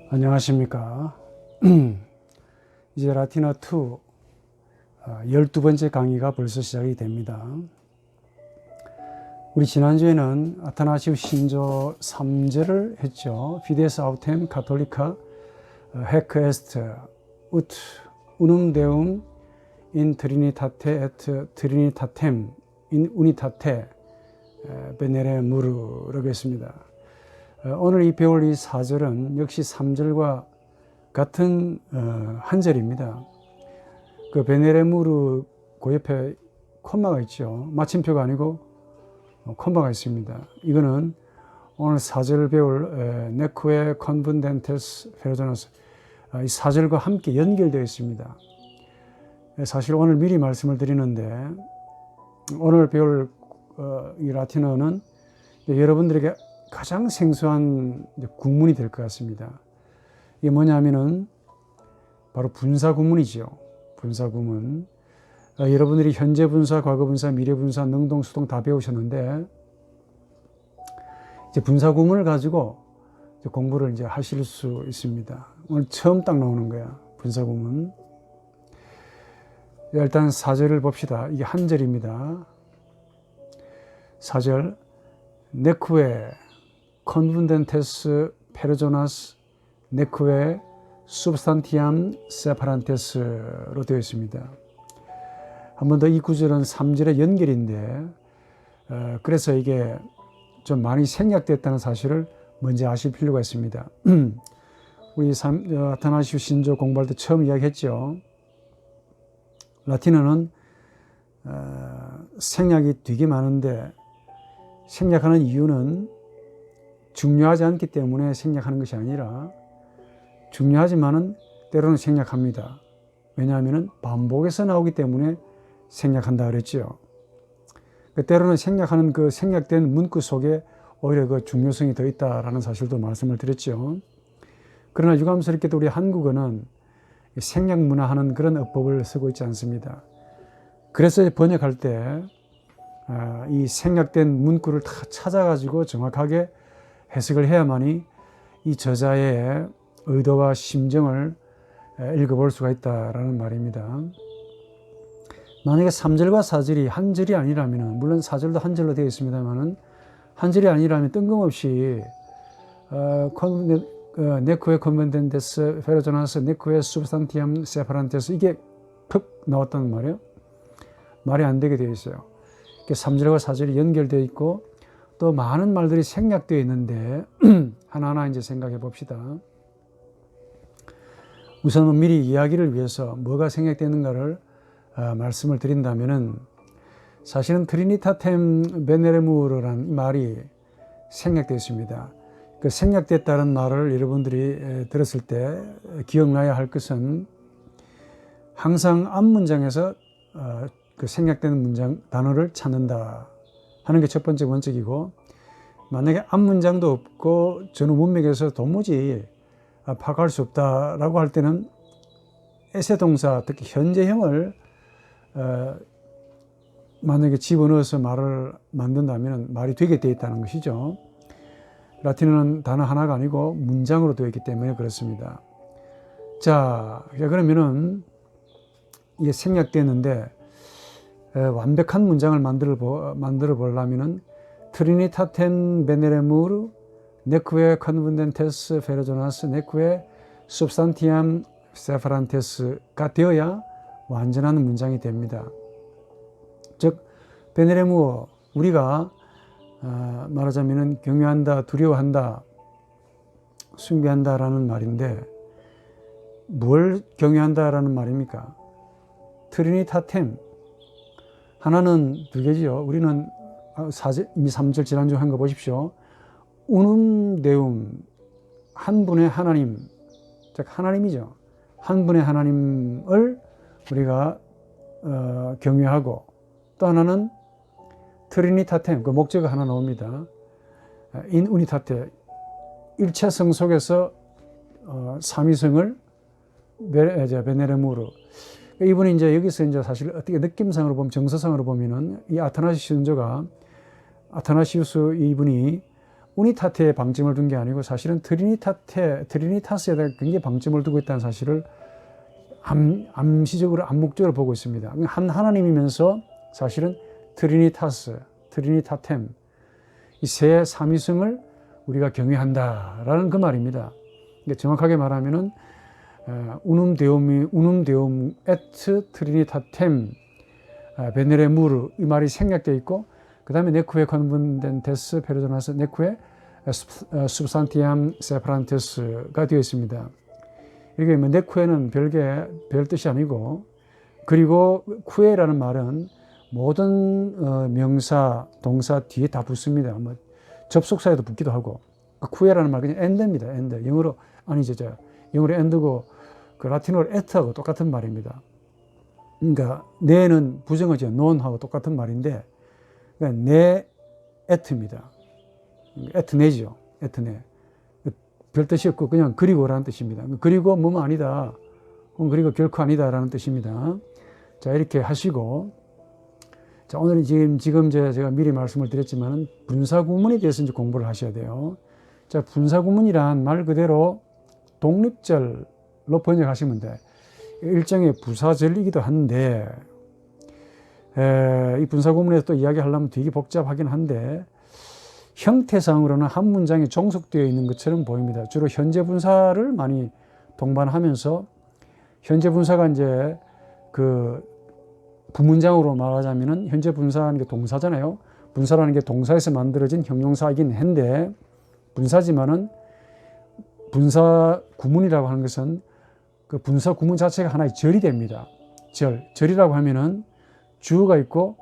안녕하십니까. 이제 라틴어 2 12번째 강의가 벌써 시작이 됩니다. 우리 지난주에는 아타나시우 신조 3절을 했죠. Fides autem catholica hac est ut unum deum in trinitate et trinitatem in unitate beneremu르라고 했습니다. 오늘 이 배울 이 4절은 역시 3절과 같은 한 절입니다. 그 베네레무르 그 옆에 콤마가 있죠. 마침표가 아니고 콤마가 있습니다. 이거는 오늘 4절 배울 네쿠에 컨분덴테스 페르조나스 이 4절과 함께 연결되어 있습니다. 사실 오늘 미리 말씀을 드리는데 오늘 배울 이 라틴어는 여러분들에게 가장 생소한 구문이 될 것 같습니다. 이게 뭐냐면은 바로 분사구문이죠. 분사구문. 여러분들이 현재 분사, 과거 분사, 미래 분사, 능동, 수동 다 배우셨는데 이제 분사구문을 가지고 이제 공부를 이제 하실 수 있습니다. 오늘 처음 딱 나오는 거야. 분사구문. 일단 4절을 봅시다. 이게 한 절입니다. 4절 네쿠에 컨분덴테스 페르조나스 네쿠에 substantiam separante스로 되어 있습니다. 한 번 더 이 구절은 3절의 연결인데 그래서 이게 좀 많이 생략됐다는 사실을 먼저 아실 필요가 있습니다. 우리 아타나시우 신조 공부할 때 처음 이야기했죠. 라틴어는 생략이 되게 많은데 생략하는 이유는 중요하지 않기 때문에 생략하는 것이 아니라 중요하지만은 때로는 생략합니다. 왜냐하면 반복해서 나오기 때문에 생략한다 그랬죠. 때로는 생략하는 그 생략된 문구 속에 오히려 그 중요성이 더 있다라는 사실도 말씀을 드렸죠. 그러나 유감스럽게도 우리 한국어는 생략 문화하는 그런 어법을 쓰고 있지 않습니다. 그래서 번역할 때 이 생략된 문구를 다 찾아가지고 정확하게 해석을 해야만이 이 저자의 의도와 심정을 읽어볼 수가 있다라는 말입니다. 만약에 3절과 4절이 한 절이 아니라면, 물론 4절도 한 절로 되어 있습니다만은 한 절이 아니라면 뜬금없이 네쿠에 컨벤덴데스 페르조나스 네쿠에 substantiam separantes 이게 푹 나왔단 말이에요. 말이 안 되게 되어 있어요. 3절과 4절이 연결되어 있고 또 많은 말들이 생략되어 있는데 하나하나 이제 생각해 봅시다. 우선 미리 이야기를 위해서 뭐가 생략되는가를 말씀을 드린다면은 사실은 트리니타템 베네레무르라는 말이 생략되어 있습니다. 그 생략됐다는 말을 여러분들이 들었을 때 기억나야 할 것은 항상 앞문장에서 그 생략된 문장 단어를 찾는다 하는 게 첫 번째 원칙이고, 만약에 앞문장도 없고 전후 문맥에서 도무지 파악할 수 없다라고 할 때는 에세 동사, 특히 현재형을 만약에 집어넣어서 말을 만든다면 말이 되게 되어 있다는 것이죠. 라틴어는 단어 하나가 아니고 문장으로 되어 있기 때문에 그렇습니다. 자, 그러면은 이게 생략되는데 완벽한 문장을 만들어 보려면은 트리니타텐 베네레무르 네쿠에 컨분덴테스 페르조나스 네쿠에 substantiam separantes가 되어야 완전한 문장이 됩니다. 즉 베네레무어, 우리가 말하자면은 경외한다, 두려워한다, 숭배한다라는 말인데 뭘 경외한다라는 말입니까? 트리니타템, 하나는 두 개지요. 우리는 이미 3절 지난주 한 거 보십시오. 운um deum, 한 분의 하나님, 즉 하나님이죠. 한 분의 하나님을 우리가 경외하고, 또 하나는 트리니타템, 그 목적어 하나 나옵니다. in unitate, 일체성 속에서 삼위성을 베네레무르. 이분이 이제 여기서 이제 사실 어떻게 느낌상으로 보면, 정서상으로 보면은 이 아타나시우스 이분이 우니타테에 방점을 둔 게 아니고 사실은 트리니타스에다 굉장히 방점을 두고 있다는 사실을 암시적으로 암묵적으로 보고 있습니다. 한 하나님이면서 사실은 트리니타스, 트리니타템 이 세 삼위성을 우리가 경외한다라는 그 말입니다. 정확하게 말하면은 운um deum et trinitatem 베네레무르 이 말이 생략되어 있고 그 다음에 네쿠에 컨분된 데스 페르도나스 네쿠에 substantiam separantis가 되어 있습니다. 이게 뭐 네쿠에는 별 뜻이 아니고 그리고 쿠에라는 말은 모든 명사, 동사 뒤에 다 붙습니다. 뭐 접속사에도 붙기도 하고 쿠에라는 말 그냥 엔드입니다. 엔드 영어로 아니죠. 영어로 엔드고 그 라틴어로 에트하고 똑같은 말입니다. 그러니까 네는 부정어죠. 논하고 똑같은 말인데 그러니까 네 에트입니다. 에트네죠. 에트네. 별 뜻이 없고 그냥 그리고라는 뜻입니다. 그리고 뭐뭐 아니다. 그리고 결코 아니다라는 뜻입니다. 자 이렇게 하시고 자 오늘은 지금 제가 미리 말씀을 드렸지만은 분사구문에 대해서 이제 공부를 하셔야 돼요. 자 분사구문이란 말 그대로 독립절로 번역하시면 돼. 일종의 부사절이기도 한데 이 분사구문에서 또 이야기하려면 되게 복잡하긴 한데 형태상으로는 한 문장에 종속되어 있는 것처럼 보입니다. 주로 현재 분사를 많이 동반하면서 현재 분사가 이제 그 부문장으로 말하자면은 현재 분사라는 게 동사잖아요. 분사라는 게 동사에서 만들어진 형용사이긴 한데 분사지만은 분사 구문이라고 하는 것은 그 분사 구문 자체가 하나의 절이 됩니다. 절이라고 하면은 주어가 있고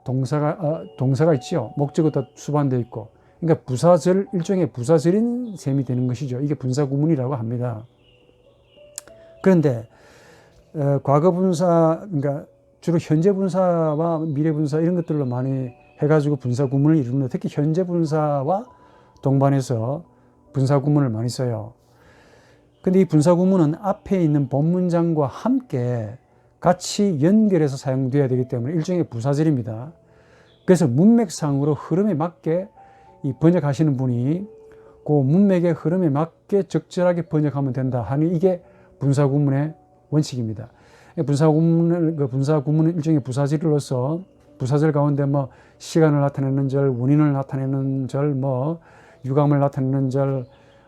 동사가 있지요. 목적어도 수반되어 있고. 그러니까 부사절 일종의 부사절인 셈이 되는 것이죠. 이게 분사 구문이라고 합니다. 그런데 과거 분사 그러니까 주로 현재 분사와 미래 분사 이런 것들로 많이 해가지고 분사 구문을 이루는데 특히 현재 분사와 동반해서 분사 구문을 많이 써요. 근데 이 분사 구문은 앞에 있는 본문장과 함께 같이 연결해서 사용되어야 되기 때문에 일종의 부사절입니다. 그래서 문맥상으로 흐름에 맞게 이 번역하시는 분이 그 문맥의 흐름에 맞게 적절하게 번역하면 된다 하니 이게 분사 구문의 원칙입니다. 분사 구문은 일종의 부사절로서 부사절 가운데 뭐 시간을 나타내는 절, 원인을 나타내는 절, 뭐 유감을 나타내는 절,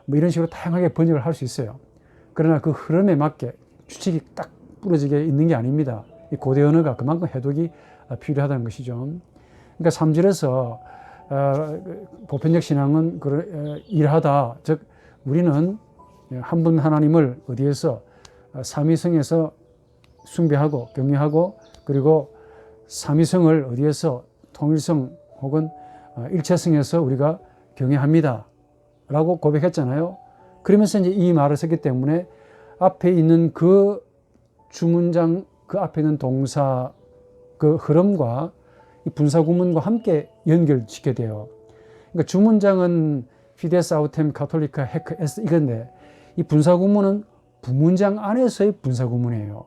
뭐 이런 식으로 다양하게 번역을 할 수 있어요. 그러나 그 흐름에 맞게 규칙이 딱 부러지게 있는 게 아닙니다. 이 고대 언어가 그만큼 해독이 필요하다는 것이죠. 그러니까 3절에서 보편적 신앙은 일하다, 즉 우리는 한 분 하나님을 어디에서 삼위성에서 숭배하고 경외하고 그리고 삼위성을 어디에서 통일성 혹은 일체성에서 우리가 경외합니다 라고 고백했잖아요. 그러면서 이제 이 말을 썼기 때문에 앞에 있는 그 주문장 그 앞에 있는 동사 그 흐름과 이 분사 구문과 함께 연결시켜야 돼요. 그러니까 주문장은 피데스 아우템 카톨리카 헤크 에스 이건데 이 분사 구문은 부문장 안에서의 분사 구문이에요.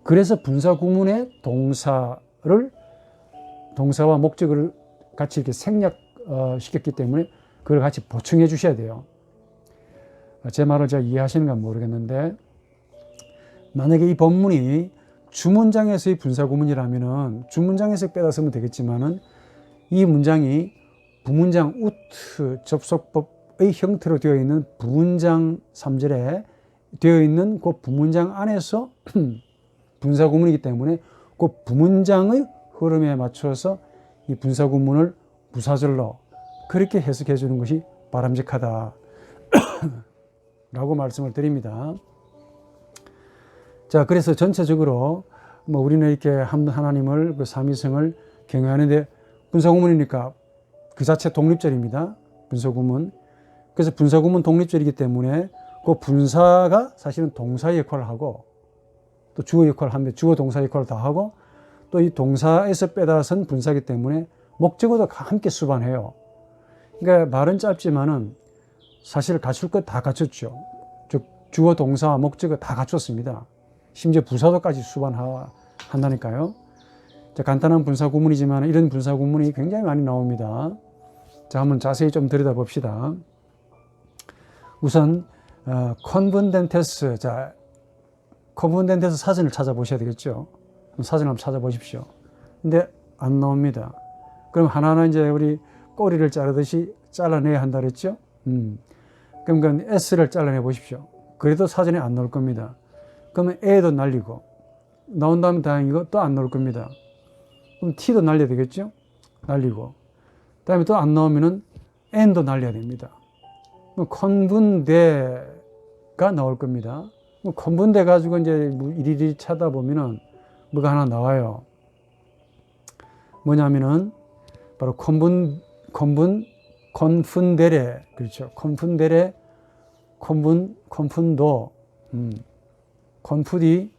그래서 분사 구문의 동사와 목적을 같이 이렇게 생략시켰기 때문에 그걸 같이 보충해 주셔야 돼요. 제 말을 잘 이해하시는가 모르겠는데 만약에 이 본문이 주문장에서의 분사 구문이라면은 주문장에서 빼다 쓰면 되겠지만은 이 문장이 부문장 우트 접속법의 형태로 되어 있는 부문장 3절에 되어 있는 그 부문장 안에서 분사 구문이기 때문에 그 부문장의 흐름에 맞춰서 이 분사 구문을 부사절로 그렇게 해석해 주는 것이 바람직하다 라고 말씀을 드립니다. 자, 그래서 전체적으로 뭐 우리는 이렇게 하나님을 그 삼위성을 경외하는데 분사구문이니까 그 자체 독립절입니다. 분사구문. 그래서 분사구문 독립절이기 때문에 그 분사가 사실은 동사의 역할을 하고 또 주어 역할을 하면 주어 동사 역할을 다 하고 또 이 동사에서 빼다선 분사이기 때문에 목적어도 함께 수반해요. 그러니까 말은 짧지만은 사실 갖출 것 다 갖췄죠. 즉 주어 동사 목적어 다 갖췄습니다. 심지어 부사도까지 수반한다니까요. 간단한 분사 구문이지만 이런 분사 구문이 굉장히 많이 나옵니다. 자, 한번 자세히 좀 들여다봅시다. 우선 컨분덴테스, 자, 컨분덴테스 사진을 찾아보셔야 되겠죠. 사진을 한번 찾아보십시오. 근데 안 나옵니다. 그럼 하나하나 이제 우리 꼬리를 자르듯이 잘라내야 한다 그랬죠. 그럼 그 S를 잘라내 보십시오. 그래도 사진이 안 나올 겁니다. 그러면 A도 날리고, 나온다면 다행이고 또 안 나올 겁니다. 그럼 T도 날려야 되겠죠. 날리고, 그 다음에 또 안 나오면은 N도 날려야 됩니다. 컨분대가 나올 겁니다. 컨분대 가지고 이제 이리저리 찾아보면은 뭐가 하나 나와요. 뭐냐면은 바로 컨푼데레, 그렇죠. 컨푼데레, 컨푼도, 컨푸디,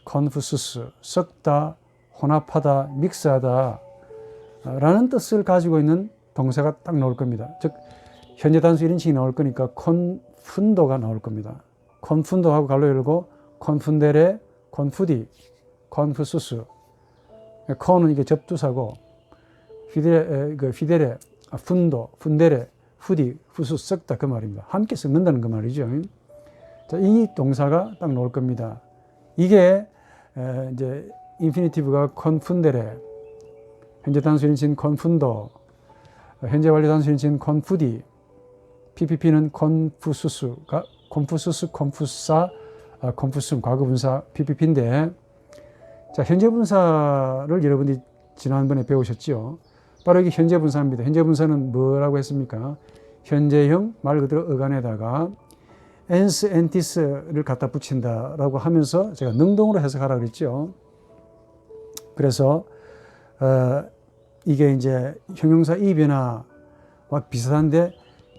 컨푸스스, 섞다, 혼합하다, 믹스하다 라는 뜻을 가지고 있는 동사가 딱 나올 겁니다. 즉 현재 단수 1인칭이 나올 거니까 컨푼도가 나올 겁니다. 컨푼도하고 갈로 열고 컨푼데레, 컨푸디, 컨푸스스. 컨은 이게 접두사고 피데레, 푼도, 푼데레, 후디, 후수 섞다 그 말입니다. 함께 섞는다는 그 말이죠. 자, 이 동사가 딱 나올 겁니다. 이게 이제 인피니티브가 컨푼데레, 현재 단수 1인칭 컨푼도, 현재 완료 단수 1인칭 컨푸디, PPP는 컨푸수스가 컨푸수스, 컨푸사, 컨푸스um 과거분사 PPP인데, 자, 현재 분사를 여러분이 지난번에 배우셨죠. 바로 이게 현재 분사입니다. 현재 분사는 뭐라고 했습니까? 현재형 말 그대로 어간에다가 ens, entis를 갖다 붙인다라고 하면서 제가 능동으로 해석하라고 그랬죠. 그래서 이게 이제 형용사 이 변화와 비슷한데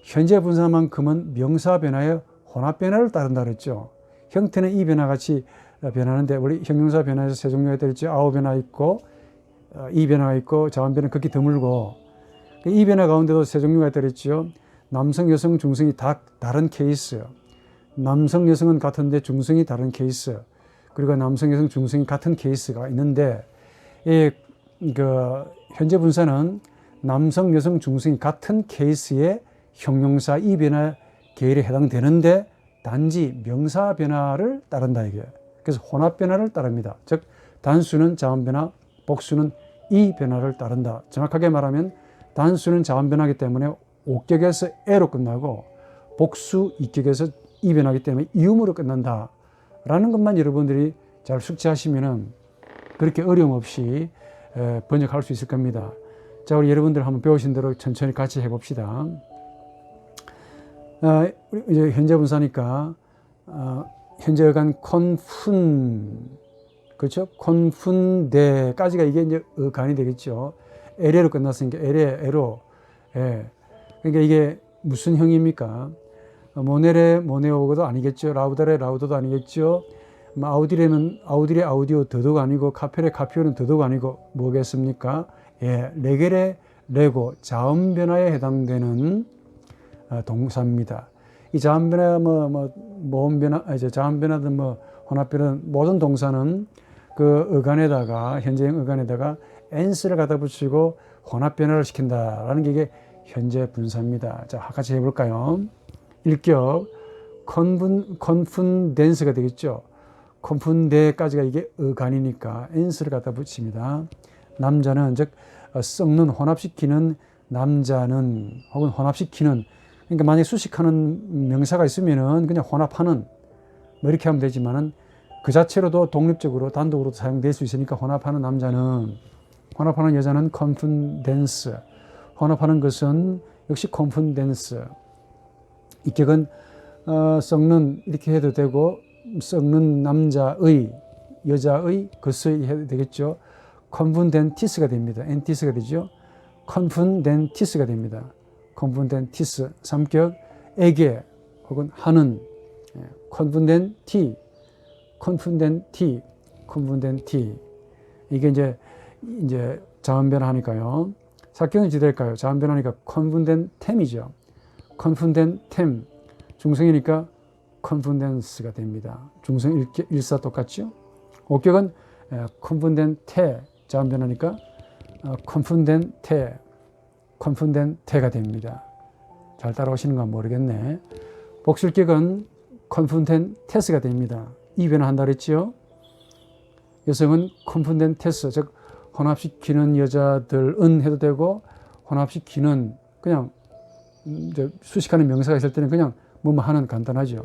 현재 분사만큼은 명사 변화의 혼합 변화를 따른다 그랬죠. 형태는 이 변화 같이 변하는데 우리 형용사 변화에서 세 종류가 있죠. 아우 변화 있고 이 변화가 있고 자원 변화 극히 드물고 이 변화 가운데도 세 종류가 있다 그랬죠. 남성, 여성, 중성이 다 다른 케이스. 남성, 여성은 같은데 중성이 다른 케이스. 그리고 남성, 여성, 중성이 같은 케이스가 있는데 현재 분사는 남성, 여성, 중성이 같은 케이스의 형용사 이 변화 계열에 해당되는데 단지 명사 변화를 따른다 이게. 그래서 혼합 변화를 따릅니다. 즉 단수는 자원 변화, 복수는 이 변화를 따른다. 정확하게 말하면 단수는 자원 변화이기 때문에 옥격에서 에로 끝나고 복수 이격에서 이 변화이기 때문에 이음으로 끝난다. 라는 것만 여러분들이 잘 숙지하시면은 그렇게 어려움 없이 번역할 수 있을 겁니다. 자, 우리 여러분들 한번 배우신 대로 천천히 같이 해봅시다. 이제 현재 분사니까 현재 어간 컨푼, 그렇죠? 컨푼데까지가 이게 이제 어간이 되겠죠. 에레로 끝났으니까 에로. 예. 그러니까 이게 무슨 형입니까? 모네레, 모네오도 아니겠죠. 라우다레, 라우도도 아니겠죠. 아우디레는 아우디레, 아우디오 더더욱 아니고 카페레, 카피오는 더더욱 아니고 뭐겠습니까? 예, 레게레, 레고 자음 변화에 해당되는 동사입니다. 이 자음 변화 모음 변화, 자음 변화든 혼합 변화 모든 동사는 그 어간에다가 현재형 어간에다가 ens를 갖다 붙이고 혼합 변화를 시킨다라는 게 이게 현재 분사입니다. 자, 같이 해볼까요? 1격 컨푼덴스가 되겠죠. 컨푼데까지가 이게 어간이니까 ens를 갖다 붙입니다. 남자는 즉 썩는 혼합시키는 남자는 혹은 혼합시키는, 그러니까 만약에 수식하는 명사가 있으면은 그냥 혼합하는 뭐 이렇게 하면 되지만은 그 자체로도 독립적으로 단독으로도 사용될 수 있으니까 혼합하는 남자는, 혼합하는 여자는 컨푼덴스, 혼합하는 것은 역시 컨푼덴스. 이 격은 썩는 이렇게 해도 되고 썩는 남자의, 여자의, 것의 해도 되겠죠. 컨푼덴티스가 됩니다. 엔티스가 되죠. 컨푼덴티스가 됩니다. 컨푼덴티스. 3격 에게 혹은 하는, 컨푼덴티, 컨푼덴티, 컨푼덴티. 이게 이제 자음 변화하니까요. 4격은 어찌 될까요? 자음 변화니까 컨푼덴템이죠. 컨푼덴템. 중성이니까 컨푼덴스가 됩니다. 중성 일사 똑같죠? 5격은 컨푼덴테. 자음 변화니까 컨푼덴테. 콘푼덴테가 됩니다. 잘 따라오시는 건 모르겠네. 복수격은 콘푼덴테스가 됩니다. 이 변화한다 그랬죠? 여성은 콘푼덴테스, 즉 혼합시키는 여자들은 해도 되고 혼합시키는 그냥 이제 수식하는 명사가 있을 때는 그냥 뭐뭐 하는 간단하죠.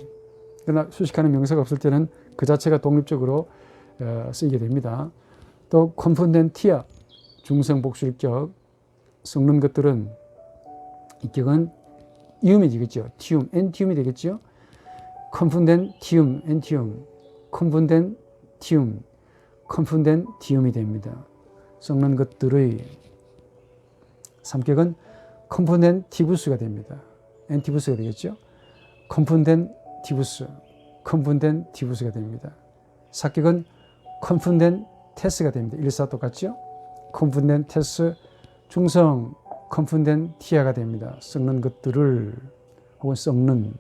그러나 수식하는 명사가 없을 때는 그 자체가 독립적으로 쓰이게 됩니다. 또 콘푼덴티아, 중성 복수격, 섞는 것들은 이 격은 이음이 되겠죠. 티움, 엔티움이 되겠죠. 콘푼덴티움, 엔티움, 콘푼덴티움, 콘푼덴티움이 됩니다. 섞는 것들의 삼격은 콘푼덴티부스가 됩니다. 엔티부스가 되겠죠. 콘푼덴티부스, 콘푼덴티부스가 됩니다. 사격은 콘푼덴테스가 됩니다. 일사 똑같죠. 콘푼덴테스, 중성 콘푼덴티아가 됩니다. 섞는 것들을 혹은 섞는.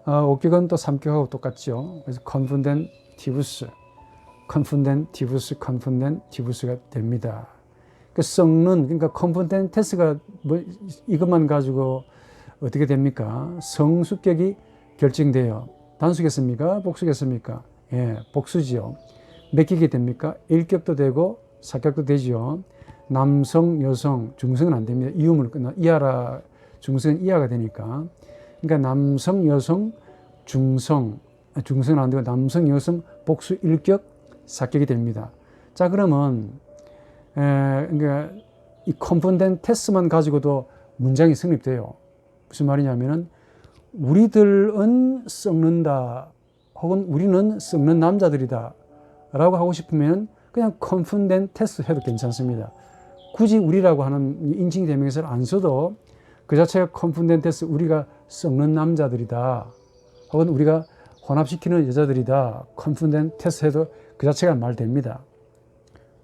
옥격은 또 삼격하고 똑같죠. 그래서 콘푼덴티부스, 콘푼덴티부스, 콘푼덴티부스가 됩니다. 그 섞는, 그러니까 콘푼덴테스가 뭐 이것만 가지고 어떻게 됩니까? 성수격이 결정돼요. 단수겠습니까? 복수겠습니까? 예, 복수지요. 몇 격이 됩니까? 일격도 되고 사격도 되죠. 남성, 여성, 중성은 안 됩니다. 이음을 끝나 이하라, 중성은 이하가 되니까. 그러니까 남성, 여성, 중성은 안 되고 남성, 여성, 복수 일격, 사격이 됩니다. 자, 그러면 그러니까 이 콘푼덴테스만 가지고도 문장이 성립돼요. 무슨 말이냐면은 우리들은 썩는다 혹은 우리는 썩는 남자들이다 라고 하고 싶으면 그냥 콘푼덴테스 해도 괜찮습니다. 굳이 우리라고 하는 인칭 대명사를 안 써도 그 자체가 콘푼덴테스, 우리가 썩는 남자들이다 혹은 우리가 혼합시키는 여자들이다, 콘푼덴테스 해도 그 자체가 말됩니다.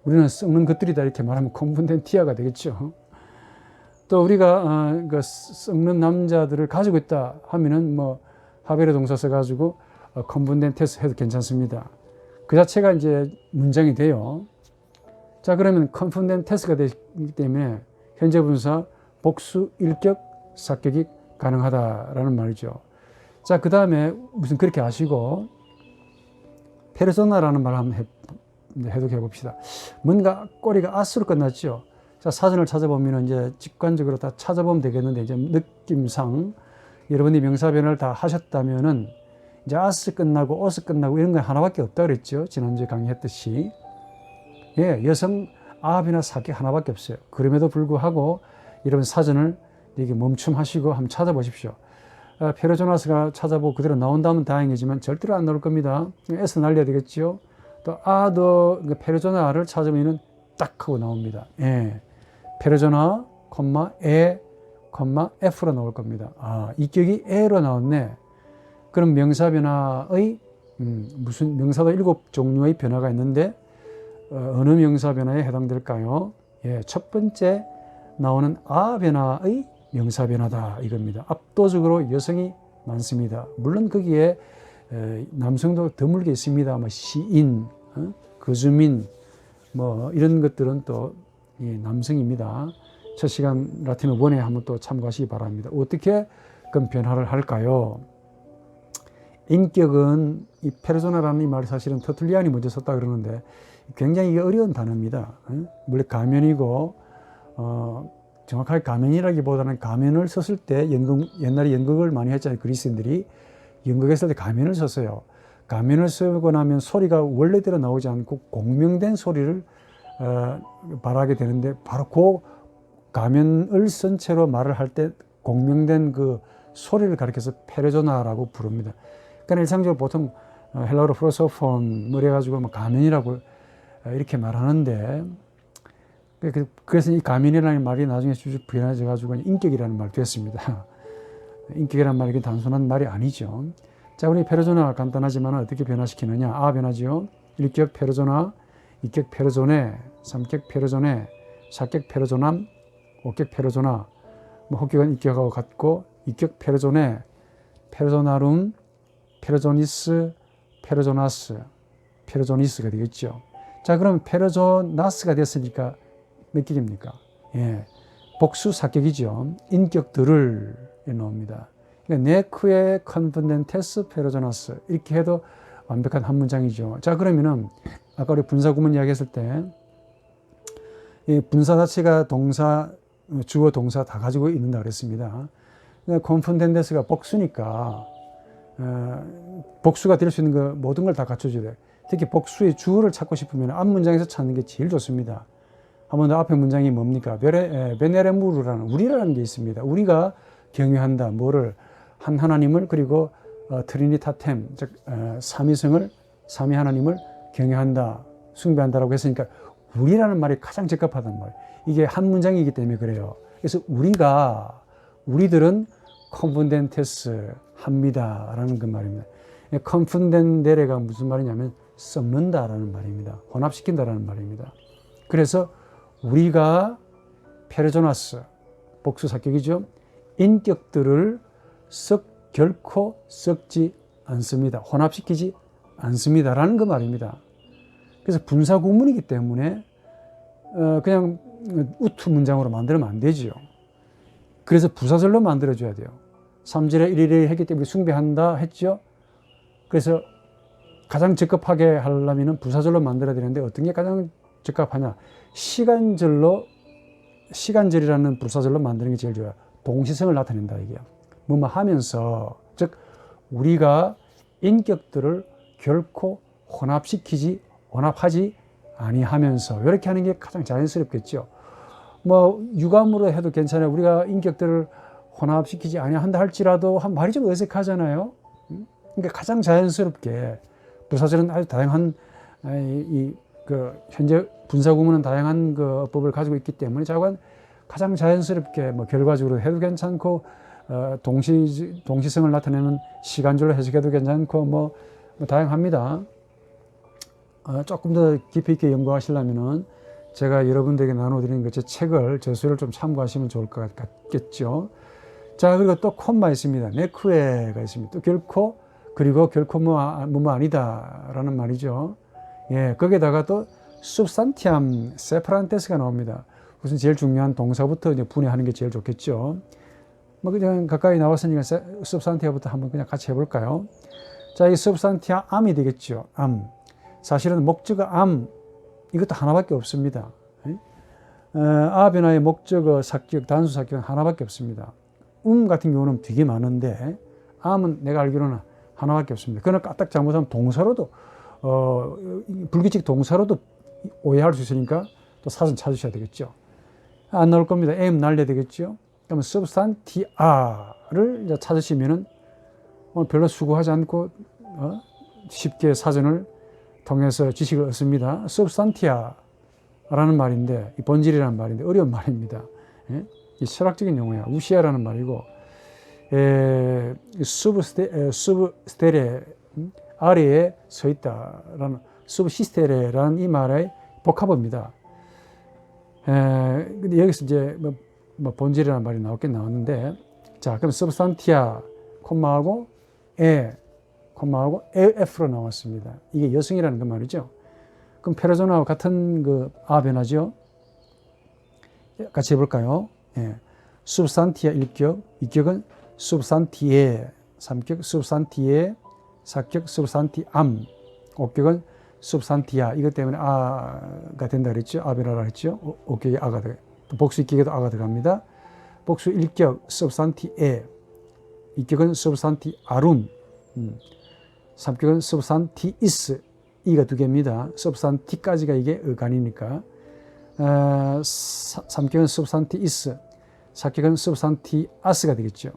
우리는 썩는 것들이다 이렇게 말하면 콘푼덴티아가 되겠죠. 또 우리가 그 썩는 남자들을 가지고 있다 하면은 뭐 하베르 동사 써가지고 콘푼덴테스 해도 괜찮습니다. 그 자체가 이제 문장이 돼요. 자, 그러면 콘푼덴테스가 되기 때문에 현재 분사 복수 일격 사격이 가능하다라는 말이죠. 자, 그 다음에 무슨 그렇게 아시고 페르소나라는 말을 한번 해독해 봅시다. 뭔가 꼬리가 아스로 끝났죠. 자, 사전을 찾아보면 이제 직관적으로 다 찾아보면 되겠는데 이제 느낌상 여러분이 명사 변화를 다 하셨다면은 이제 아스 끝나고 어스 끝나고 이런 건 하나밖에 없다 그랬죠. 지난주에 강의했듯이. 예, 여성 아합이나 사격 하나밖에 없어요. 그럼에도 불구하고 여러분 사전을 이렇게 멈춤하시고 한번 찾아보십시오. 페르조나스가 찾아보고 그대로 나온다면 다행이지만 절대로 안 나올 겁니다. S 날려야 되겠죠. 또 아더 페르조나를 찾으면은 딱 하고 나옵니다. 예, 페르조나, 에, F로 나올 겁니다. 아, 이 격이 에로 나왔네. 그럼 명사 변화의 무슨 명사도 7종류의 변화가 있는데 어느 명사 변화에 해당될까요? 예, 첫 번째 나오는 아 변화의 명사 변화다 이겁니다. 압도적으로 여성이 많습니다. 물론 거기에 남성도 드물게 있습니다. 뭐 시인, 거주민 뭐 이런 것들은 또 남성입니다. 첫 시간 라틴어 원에 한번 또 참고하시기 바랍니다. 어떻게 그럼 변화를 할까요? 인격은 이 페르소나라는 이 말이 사실은 터툴리안이 먼저 썼다 그러는데 굉장히 어려운 단어입니다. 물론 가면이고 정확하게 가면이라기보다는 가면을 썼을 때 옛날에 연극을 많이 했잖아요. 그리스인들이 연극했을 때 가면을 썼어요. 가면을 쓰고 나면 소리가 원래대로 나오지 않고 공명된 소리를 말하게 되는데 바로 그 가면을 쓴 채로 말을 할 때 공명된 그 소리를 가리켜서 페르소나라고 부릅니다. 그러니까 일상적으로 보통 헬라어로 프로소폰 뭐 이래가지고 가면이라고 이렇게 말하는데 그래서 이 가면이라는 말이 나중에 쭉 변해져 가지고 인격이라는 말이 됐습니다. 인격이라는 말이 단순한 말이 아니죠. 자, 우리 페르소나 간단하지만 어떻게 변화시키느냐? 아 변하지요. 1격 페르소나, 2격 페르소네, 3격 페르소네, 4격 페르소남, 5격 페르소나. 뭐 혹격은 2격하고 같고 2격 페르소네, 페르소나룸, 페르소니스, 페르소나스, 페르소니스가 되겠죠. 자, 그럼 페르소나스가 됐으니까 몇 격입니까? 예, 복수 사격이죠. 인격들을 나옵니다. 그러니까 네크에 컨펀덴테스 페르소나스 이렇게 해도 완벽한 한 문장이죠. 자, 그러면은 아까 우리 분사 구문 이야기했을 때 이 분사 자체가 동사, 주어, 동사 다 가지고 있는다 그랬습니다. 컨펀덴테스가 복수니까 복수가 될 수 있는 그 모든 걸 다 갖춰줘야 돼요. 특히 복수의 주어를 찾고 싶으면 앞 문장에서 찾는 게 제일 좋습니다. 한번 더 앞에 문장이 뭡니까? 베네레무르라는 우리라는 게 있습니다. 우리가 경유한다. 뭐를? 한 하나님을 그리고 트리니타템 즉 삼위성을 삼위 하나님을 경유한다. 숭배한다라고 했으니까 우리라는 말이 가장 적합하단 말이에요. 이게 한 문장이기 때문에 그래요. 그래서 우리들은 컨펀덴테스 합니다라는 그 말입니다. 컨펀덴데레가 무슨 말이냐면 섞는다라는 말입니다. 혼합시킨다라는 말입니다. 그래서 우리가 페르소나스 복수 사격이죠. 인격들을 결코 섞지 않습니다. 혼합시키지 않습니다라는 그 말입니다. 그래서 분사 구문이기 때문에 그냥 우투 문장으로 만들면 안 되지요. 그래서 부사절로 만들어줘야 돼요. 3절에 1일을 했기 때문에 숭배한다 했죠. 그래서 가장 적합하게 하려면 부사절로 만들어야 되는데 어떤 게 가장 적합하냐. 시간절이라는 부사절로 만드는 게 제일 좋아요. 동시성을 나타낸다 이게요. 뭐뭐 하면서, 즉 우리가 인격들을 결코 혼합하지 아니하면서 이렇게 하는 게 가장 자연스럽겠죠. 뭐 유감으로 해도 괜찮아요. 우리가 인격들을 혼합시키지 아니한다 할지라도 한 말이 좀 어색하잖아요. 그러니까 가장 자연스럽게 부사절은 아주 다양한 현재 분사 구문은 다양한 그 어법을 가지고 있기 때문에 가장 자연스럽게 뭐 결과적으로 해도 괜찮고 동시성을 나타내는 시간절로 해석해도 괜찮고 뭐 다양합니다. 조금 더 깊이 있게 연구하시려면은 제가 여러분들에게 나눠드리는 제 책을 저서를 좀 참고하시면 좋을 것 같겠죠. 자, 그리고 또 콤마 있습니다. 네크웨가 있습니다. 또 결코 뭐 아니다라는 말이죠. 예, 거기에다가 또 substantiam separante스가 나옵니다. 우선 제일 중요한 동사부터 이제 분해하는 게 제일 좋겠죠. 뭐 그냥 가까이 나왔으니까 substantia부터 한번 그냥 같이 해볼까요? 자, 이 substantia am이 되겠죠. am. 사실은 목적어 am 이것도 하나밖에 없습니다. 아 변화의 목적어 사격, 단수 사격은 하나밖에 없습니다. 같은 경우는 되게 많은데 am은 내가 알기로는 하나밖에 없습니다. 그러나 까딱 잘못하면 동사로도 불규칙 동사로도 오해할 수 있으니까 또 사전 찾으셔야 되겠죠. 안 나올 겁니다. am 날려야 되겠죠. 그러면 substantia를 이제 찾으시면은 오늘 별로 수고하지 않고 쉽게 사전을 통해서 지식을 얻습니다. substantia라는 말인데, 이 본질이라는 말인데 어려운 말입니다. 예? 이 철학적인 용어야. 우시아라는 말이고, substere 아래에 서 있다라는 subsistere라는 이 말의 복합어입니다. 근데 여기서 이제 뭐 본질이라는 말이 나왔는데, 자, 그럼 substantia 콤마하고 콤마하고 f로 나왔습니다. 이게 여성이라는 그 말이죠. 그럼 페르소나와 같은 그 변화죠. 같이 해볼까요? 예. substantia 1격, 2격은 substantiae, 3격 substantiae, 4격 substantiam, 5격은 substantia. 이것 때문에 아가 된다 그랬죠. 변화라 했죠. 5격에 아가 들어가요. 복수 2격에도 아가 들어갑니다. 복수 1격 substantiae, 2격은 substantiarum, 3격은 substantiis, 이가 두 개입니다. substanti까지가 이게 어간이니까. 3격은 substantiis, 4격은 substantias가 되겠죠.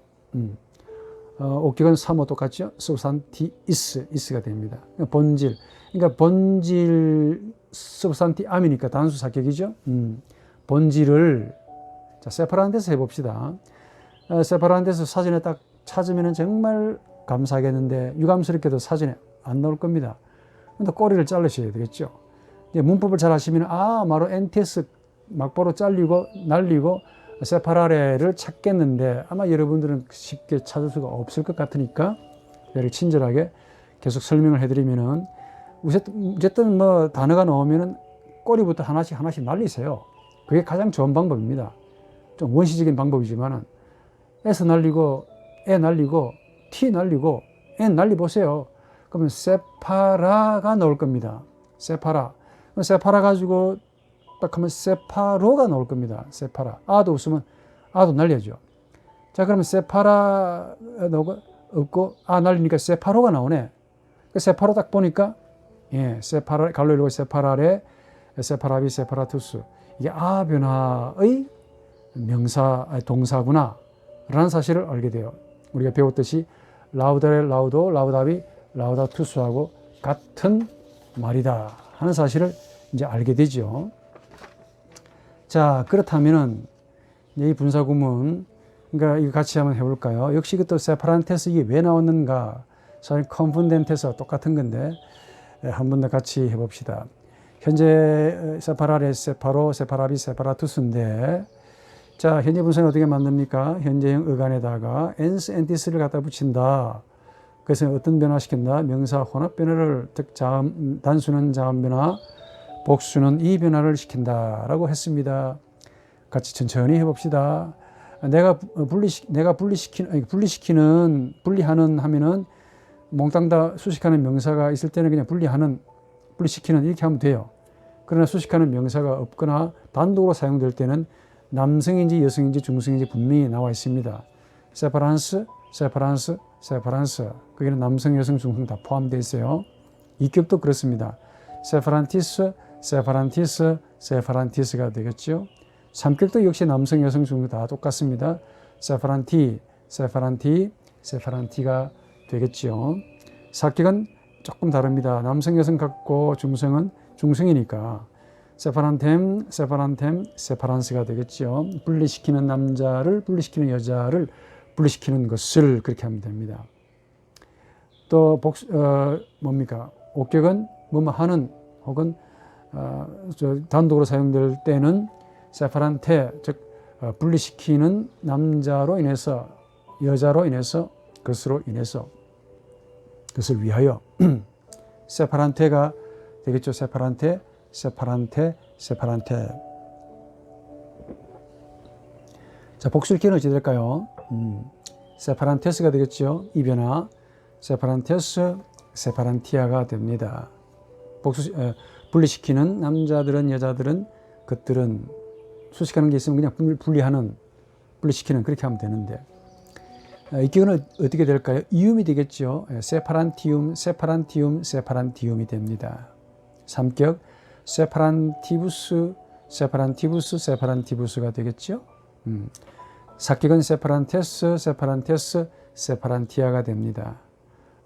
5격은 3호 똑같죠. substantiis가 됩니다. 본질. 그러니까 본질 substantiam이니까 단수 사격이죠. 본질을 자, 세파란데서 해봅시다. 세파란데서 사전에 딱 찾으면 정말 감사하겠는데 유감스럽게도 사전에 안 나올 겁니다. 근데 꼬리를 자르셔야 되겠죠. 이제 문법을 잘 하시면 바로 NTS 막바로 잘리고 날리고 세파라레를 찾겠는데 아마 여러분들은 쉽게 찾을 수가 없을 것 같으니까 여기 친절하게 계속 설명을 해드리면은 어쨌든 뭐 단어가 나오면은 꼬리부터 하나씩 날리세요. 그게 가장 좋은 방법입니다. 좀 원시적인 방법이지만은 S 날리고 에 날리고 T 날리고 N 날리보세요. 그러면 세파라가 나올 겁니다. 세파라. 세파라 가지고 딱 하면 세파로가 나올 겁니다. 세파라. 아도 없으면 아도 날려죠. 자, 그러면 세파라 없고 아 날리니까 세파로가 나오네. 세파로 딱 보니까 예, 세파라 갈로 일고 세파라레 세파라비 세파라투스 이게 아 변화의 명사 동사구나 라는 사실을 알게 돼요. 우리가 배웠듯이 라우다레 라우도 라우다비 라우다투스하고 같은 말이다 하는 사실을 이제 알게 되죠. 자, 그렇다면은 이 분사구문 그러니까 이거 같이 한번 해볼까요? 역시 또 세파란테스 이게 왜 나왔는가? 사실 컨푼덴테스와 똑같은 건데 한 번 더 같이 해봅시다. 현재 세파라레 세파로 세파라비 세파라투스인데 자, 현재 분사는 어떻게 만듭니까? 현재형 의간에다가 엔스 엔티스를 갖다 붙인다. 그래서 어떤 변화시킨다? 명사 혼합 변화를 즉 단수는 자음 변화, 복수는 이 변화를 시킨다라고 했습니다. 같이 천천히 해봅시다. 내가 분리하는 하면은 몽땅 다 수식하는 명사가 있을 때는 그냥 분리시키는 이렇게 하면 돼요. 그러나 수식하는 명사가 없거나 단독으로 사용될 때는 남성인지 여성인지 중성인지 분명히 나와 있습니다. 세파란스, 세파란스, 세파란스. 거기는 남성, 여성, 중성 다 포함되어 있어요. 이격도 그렇습니다. 세파란티스, 세파란티스, 세파란티스가 되겠죠. 3격도 역시 남성, 여성, 중성 다 똑같습니다. 세파란티, 세파란티, 세파란티가 되겠죠. 4격은 조금 다릅니다. 남성, 여성 같고 중성은 중성이니까 세파란템, 세파란템, 세파란스가 되겠죠. 분리시키는 남자를 분리시키는 여자를 분리시키는 것을 그렇게 하면 됩니다. 또 뭡니까? 옥격은 뭐뭐 하는 혹은 단독으로 사용될 때는 세파란테 즉 분리시키는 남자로 인해서 여자로 인해서 것으로 인해서 그것을 위하여 세파란테가 되겠죠. 세파란테, 세파란테, 세파란테. 자, 복수일기는 어찌 될까요? 세파란테스가 되겠죠. 이 변화. 세파란테스, 세파란티아가 됩니다. 분리시키는 남자들은 여자들은 것들은 수식하는 게 있으면 그냥 분리시키는 그렇게 하면 되는데 이 기호는 어떻게 될까요? 이음이 되겠죠. 세파란티움, 세파란티움, 세파란티움이 됩니다. 3격 세파란티부스, 세파란티부스, 세파란티부스가 되겠죠. 4격은 세파란테스, 세파란테스, 세파란티아가 됩니다.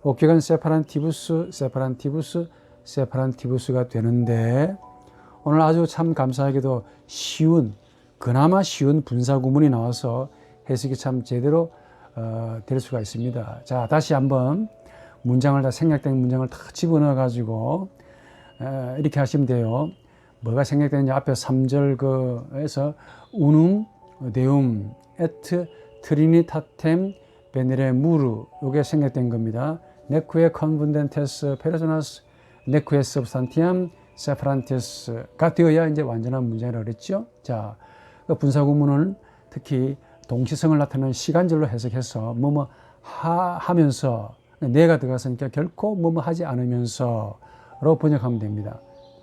5격은 세파란티부스, 세파란티부스, 세파란티부스가 되는데 오늘 아주 참 감사하게도 그나마 쉬운 분사구문이 나와서 해석이 참 제대로 될 수가 있습니다. 자, 다시 한번 생략된 문장을 다 집어넣어 가지고 이렇게 하시면 돼요. 뭐가 생략되는지 앞에 3절에서 운um, deum, et trinitatem veneremur 이게 생략된 겁니다. neque confundentes personas, neque substantiam separantes,가 되어야 이제 완전한 문장이라고 그랬죠. 자, 그 분사구문을 특히 동시성을 나타내는 시간절로 해석해서 뭐뭐 하면서 내가 들어갔으니까 결코 뭐뭐 하지 않으면서로 번역하면 됩니다.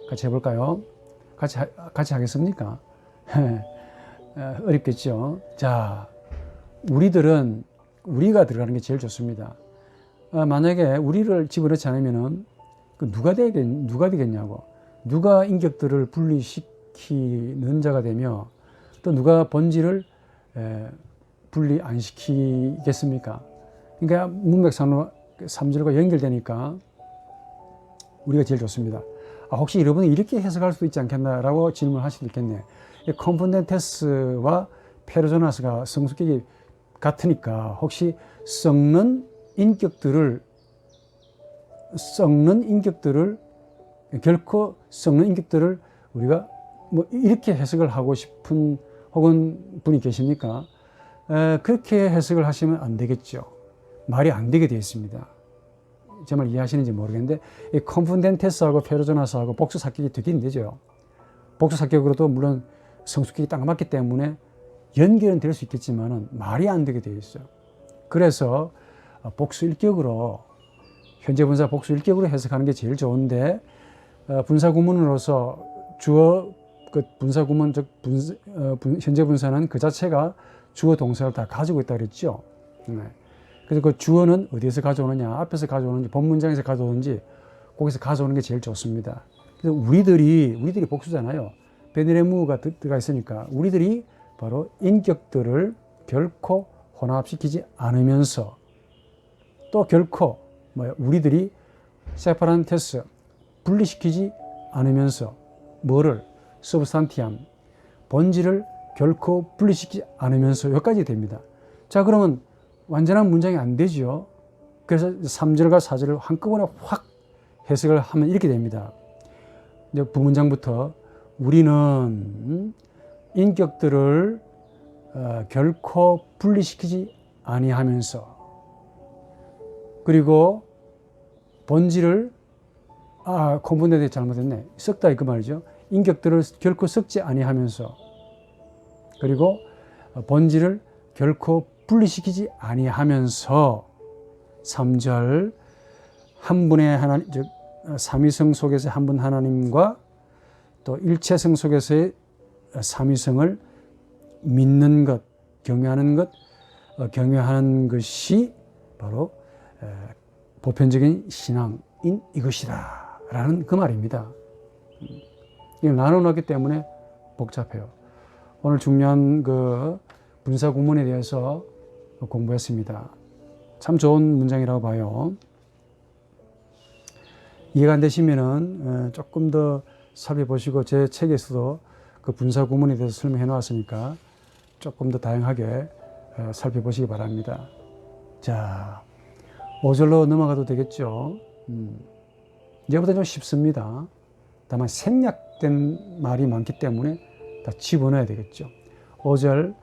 같이 해볼까요? 같이 하겠습니까? 어렵겠죠. 자, 우리가 들어가는 게 제일 좋습니다. 만약에 우리를 집어넣지 않으면은 누가 되겠냐고. 누가 인격들을 분리시키는 자가 되며 또 누가 본질을 분리 안 시키겠습니까? 그러니까 문맥상으로 3절과 연결되니까 우리가 제일 좋습니다. 혹시 여러분이 이렇게 해석할 수도 있지 않겠나라고 질문을 하실 수 있겠네. 컴포넨테스와 페르소나스가 성숙격이 같으니까 혹시 썩는 인격들을 결코 썩는 인격들을 우리가 뭐 이렇게 해석을 하고 싶은 혹은 분이 계십니까? 그렇게 해석을 하시면 안 되겠죠. 말이 안 되게 되어 있습니다. 제 말 이해하시는지 모르겠는데 이 컴푼덴테스하고 페르소나스하고 복수사격이 되게 힘들죠. 복수사격으로도 물론 성숙격이 딱 맞기 때문에 연결은 될 수 있겠지만은 말이 안 되게 되어 있어요. 그래서 복수 일격으로 현재 분사 복수 일격으로 해석하는 게 제일 좋은데 분사 구문으로서 주어 그 분사 구문 즉 현재 분사는 그 자체가 주어 동사를 다 가지고 있다 그랬죠. 네. 그래서 그 주어는 어디에서 가져오느냐, 앞에서 가져오는지 본 문장에서 가져오는지 거기서 가져오는 게 제일 좋습니다. 그래서 우리들이 복수잖아요. 베네레무가 들어가 있으니까 우리들이 바로 인격들을 결코 혼합시키지 않으면서 또 결코 우리들이 세파란테스 분리시키지 않으면서 뭐를 서브스탄티암 본질을 결코 분리시키지 않으면서 여기까지 됩니다. 자, 그러면 완전한 문장이 안 되죠. 그래서 3절과 4절을 한꺼번에 확 해석을 하면 이렇게 됩니다. 이제 부문장부터 우리는 인격들을 결코 분리시키지 아니하면서 그리고 본질을 콤보네드 잘못했네. 썩다 이 그 말이죠. 인격들을 결코 썩지 아니하면서 그리고 본질을 결코 분리시키지 아니하면서 3절 한 분의 하나님, 즉 삼위성 속에서 한 분 하나님과 또 일체성 속에서의 삼위성을 믿는 것, 경외하는 것이 바로 보편적인 신앙인 이것이다 라는 그 말입니다. 이걸 나눠놨기 때문에 복잡해요. 오늘 중요한 그 분사 구문에 대해서 공부했습니다. 참 좋은 문장이라고 봐요. 이해가 안 되시면은 조금 더 살펴보시고 제 책에서도 그 분사 구문에 대해서 설명해 놓았으니까 조금 더 다양하게 살펴보시기 바랍니다. 자, 5절로 넘어가도 되겠죠. 이제부터 좀 쉽습니다. 다만 생략된 말이 많기 때문에 다 집어넣어야 되겠죠. 5절,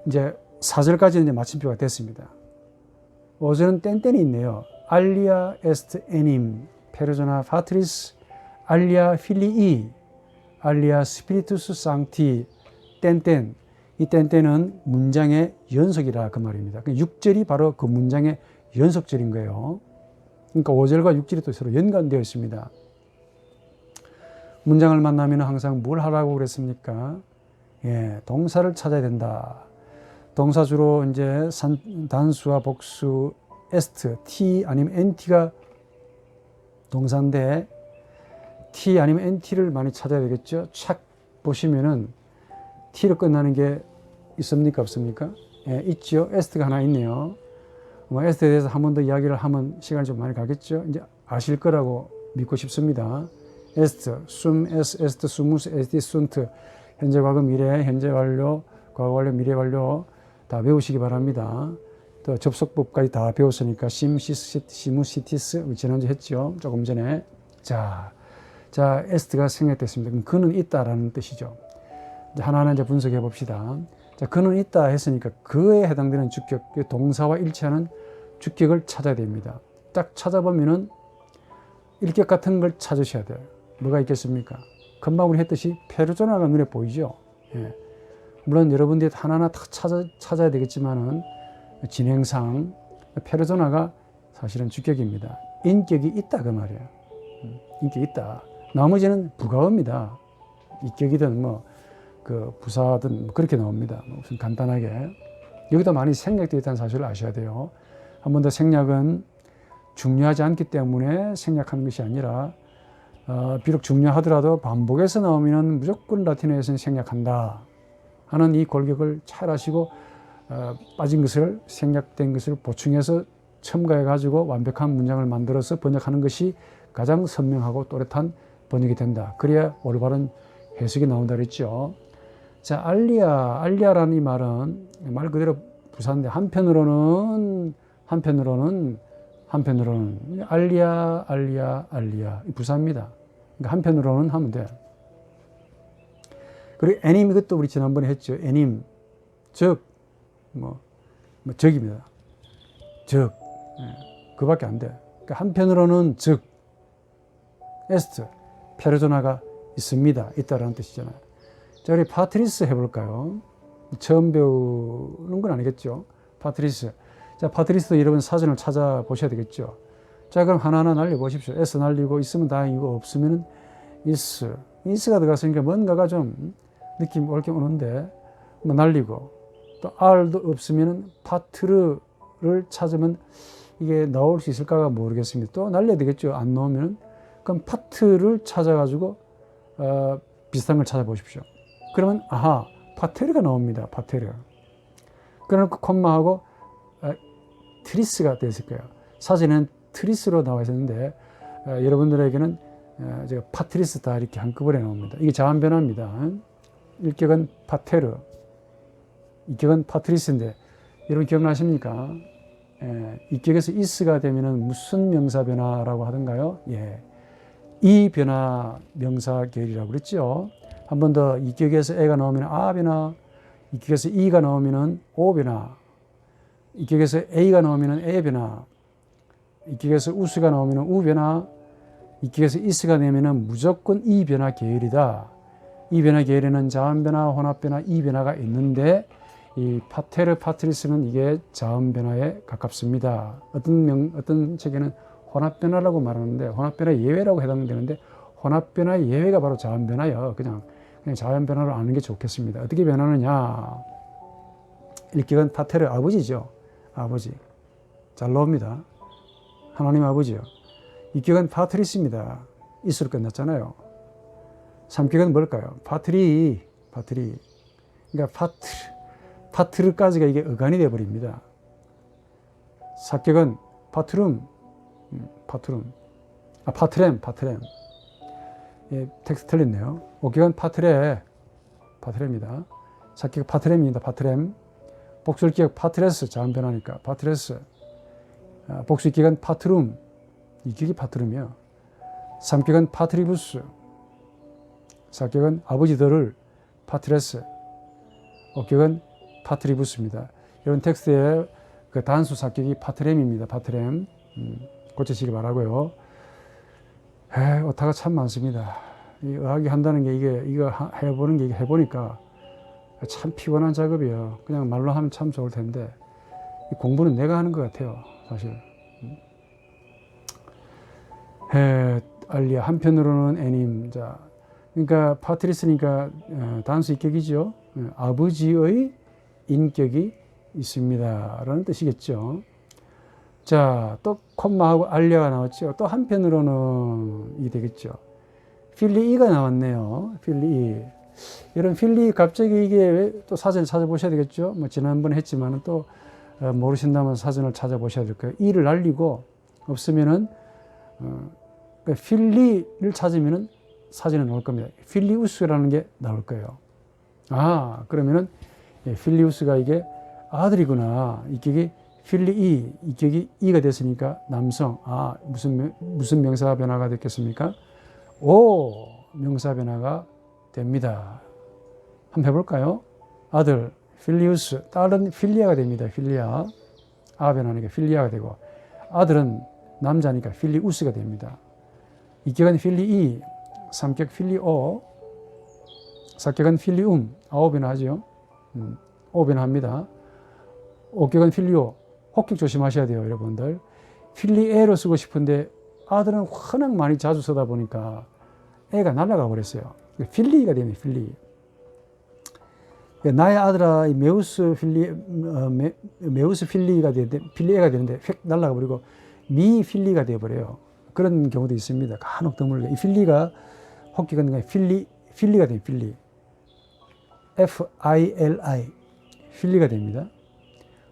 이제 4절까지는 이제 마침표가 됐습니다. 5절은 땡땡이 있네요. 알리아 에스트 에님, 페르소나 파트리스, 알리아 필리이, 알리아 스피리투스 상티, 땡땡. 이 땡땡은 문장의 연속이라 그 말입니다. 6절이 바로 그 문장의 연속절인 거예요. 그러니까 5절과 6절이 또 서로 연관되어 있습니다. 문장을 만나면 항상 뭘 하라고 그랬습니까? 예, 동사를 찾아야 된다. 동사 주로 이제 단수와 복수, 에스트, t 아니면 nt가 동사인데 t 아니면 nt를 많이 찾아야 되겠죠. 착 보시면은 t로 끝나는 게 있습니까? 없습니까? 예, 있죠. 에스트가 하나 있네요. 에스트에 대해서 한 번 더 이야기를 하면 시간이 좀 많이 가겠죠. 이제 아실 거라고 믿고 싶습니다. 에스트, 에스트, 수무스, 에스티, 순트, 현재, 과거, 미래, 현재 완료, 과거 완료, 미래 완료 다 배우시기 바랍니다. 또 접속법까지 다 배웠으니까 시무시티스 지난주 했죠. 조금 전에. 자, 에스트가 생략됐습니다. 그럼 그는 있다라는 뜻이죠. 하나하나 이제 분석해 봅시다. 자, 그는 있다 했으니까 그에 해당되는 주격, 동사와 일치하는 주격을 찾아야 됩니다. 딱 찾아보면은 일격 같은 걸 찾으셔야 돼요. 뭐가 있겠습니까? 금방 우리 했듯이 페르소나가 눈에 보이죠. 예. 물론 여러분들이 하나하나 다 찾아야 되겠지만은 진행상 페르소나가 사실은 주격입니다. 인격이 있다 그 말이에요. 인격이 있다. 나머지는 부가어입니다. 인격이든 그 부사든 그렇게 나옵니다. 무슨 간단하게 여기다 많이 생략되어 있다는 사실을 아셔야 돼요. 한 번 더 생략은 중요하지 않기 때문에 생략하는 것이 아니라 비록 중요하더라도 반복해서 나오면 무조건 라틴어에서는 생략한다 하는 이 골격을 잘 하시고 빠진 것을 생략된 것을 보충해서 첨가해 가지고 완벽한 문장을 만들어서 번역하는 것이 가장 선명하고 또렷한 번역이 된다. 그래야 올바른 해석이 나온다 그랬죠. 자, 알리아라는 이 말은 말 그대로 부사인데 한편으로는 알리아 이 부사입니다. 그러니까 한편으로는 하면 돼. 그리고 애님 이것도 우리 지난번에 했죠. 애님 즉 적입니다. 즉 그밖에 안 돼. 그러니까 한편으로는 즉 에스트 페르소나가 있습니다. 있다라는 뜻이잖아요. 자, 우리 파트리스 해볼까요? 처음 배우는 건 아니겠죠. 파트리스. 자, 파트리스도 여러분 사전을 찾아보셔야 되겠죠. 자, 그럼 하나하나 날려보십시오. S 날리고 있으면 다행이고 없으면 is가 들어갔으니까 뭔가가 좀 느낌 올게 오는데 뭐 날리고 또 R도 없으면 파트르를 찾으면 이게 나올 수 있을까가 모르겠습니다. 또 날려야 되겠죠. 안 나오면 그럼 파트를 찾아가지고 비슷한 걸 찾아보십시오. 그러면 아하 파테르가 나옵니다. 파테르. 그래놓고 콤마하고 트리스가 되어 있을 거예요. 사진은 트리스로 나와 있었는데 여러분들에게는 제가 파트리스 다 이렇게 한꺼번에 나옵니다. 이게 자음 변화입니다. 일격은 파테르, 이격은 파트리스인데 여러분 기억나십니까? 이격에서 is가 되면은 무슨 명사 변화라고 하던가요? 예, 이 변화 명사 계열이라고 그랬죠. 한 번 더 이격에서 에가 나오면 아 변화, 이격에서 이가 나오면은 오 변화, 이격에서 a가 나오면은 에 변화, 이격에서 우스가 나오면은 우 변화, 이격에서 is가 되면은 무조건 이 변화 계열이다. 이 변화 계열에는 자음 변화, 혼합 변화, 이 변화가 있는데 이 파테르, 파트리스는 이게 자음 변화에 가깝습니다. 어떤 책에는 혼합 변화라고 말하는데 혼합 변화 예외라고 해당되는데 혼합 변화의 예외가 바로 자음 변화예요. 그냥 자음 변화로 아는 게 좋겠습니다. 어떻게 변하느냐? 일격은 파테르 아버지죠. 아버지. 잘 나옵니다. 하나님 아버지요. 이격은 파트리스입니다. 있으로 끝났잖아요. 삼격은 뭘까요? 파트리. 그러니까 파트르까지가 이게 어간이 되어버립니다. 사격은 파트름. 파트렘. 예, 텍스트 틀렸네요. 오격은 파트레입니다. 사격 파트렘입니다. 파트렘. 복수기억 파트레스. 자음 변화니까 파트레스. 복수기억은 파트룸. 이격이 파트룸이요. 삼격은 파트리부스. 사격은 아버지들을 파트레스. 오격은 파트리부스입니다. 이런 텍스트의 그 단수 사격이 파트렘입니다. 파트렘. 고치시기 바라고요. 오타가 참 많습니다. 이 의학이 한다는 게 이거 해보는 게 해보니까 참 피곤한 작업이에요. 그냥 말로 하면 참 좋을 텐데 공부는 내가 하는 것 같아요. 사실. 알리아 한편으로는 애님. 자, 그러니까 파트리스니까 단수 인격이죠. 아버지의 인격이 있습니다. 라는 뜻이겠죠. 자, 또 콤마하고 알리아가 나왔죠. 또 한편으로는 이 되겠죠. 필리이가 나왔네요. 필리이. 이런 필리이 갑자기 이게 또 사전을 찾아보셔야 되겠죠. 뭐 지난번에 했지만은 또 모르신다면 사전을 찾아보셔야 될 거예요. 이를 날리고 없으면은 필리를 찾으면은 사진에 나올 겁니다. 필리우스라는 게 나올 거예요. 아, 그러면은 필리우스가 이게 아들이구나. 이격이 필리이, 이격이 이가 됐으니까 남성. 아, 무슨 명사 변화가 됐겠습니까? 오, 명사 변화가 됩니다. 한번 해볼까요? 아들, 필리우스, 딸은 필리아가 됩니다. 필리아. 아 변화니까 필리아가 되고, 아들은 남자니까 필리우스가 됩니다. 이격은 필리이, 삼격 필리오, 사격은 필리움, 아오 변화하죠. 오 변화합니다. 오격은 필리오, 혹격 조심하셔야 돼요, 여러분들. 필리에로 쓰고 싶은데 아들은 워낙 많이 자주 쓰다 보니까 애가 날아가 버렸어요. 필리가 되네, 필리. 나의 아들아, 메우스 필리가 되는데, 필리에가 되는데 휙 날아가 버리고 미 필리가 되어버려요. 그런 경우도 있습니다. 간혹 드물게. 이 필리가 혹격은 필리가 돼요, 필리. F-I-L-I. 필리가 됩니다.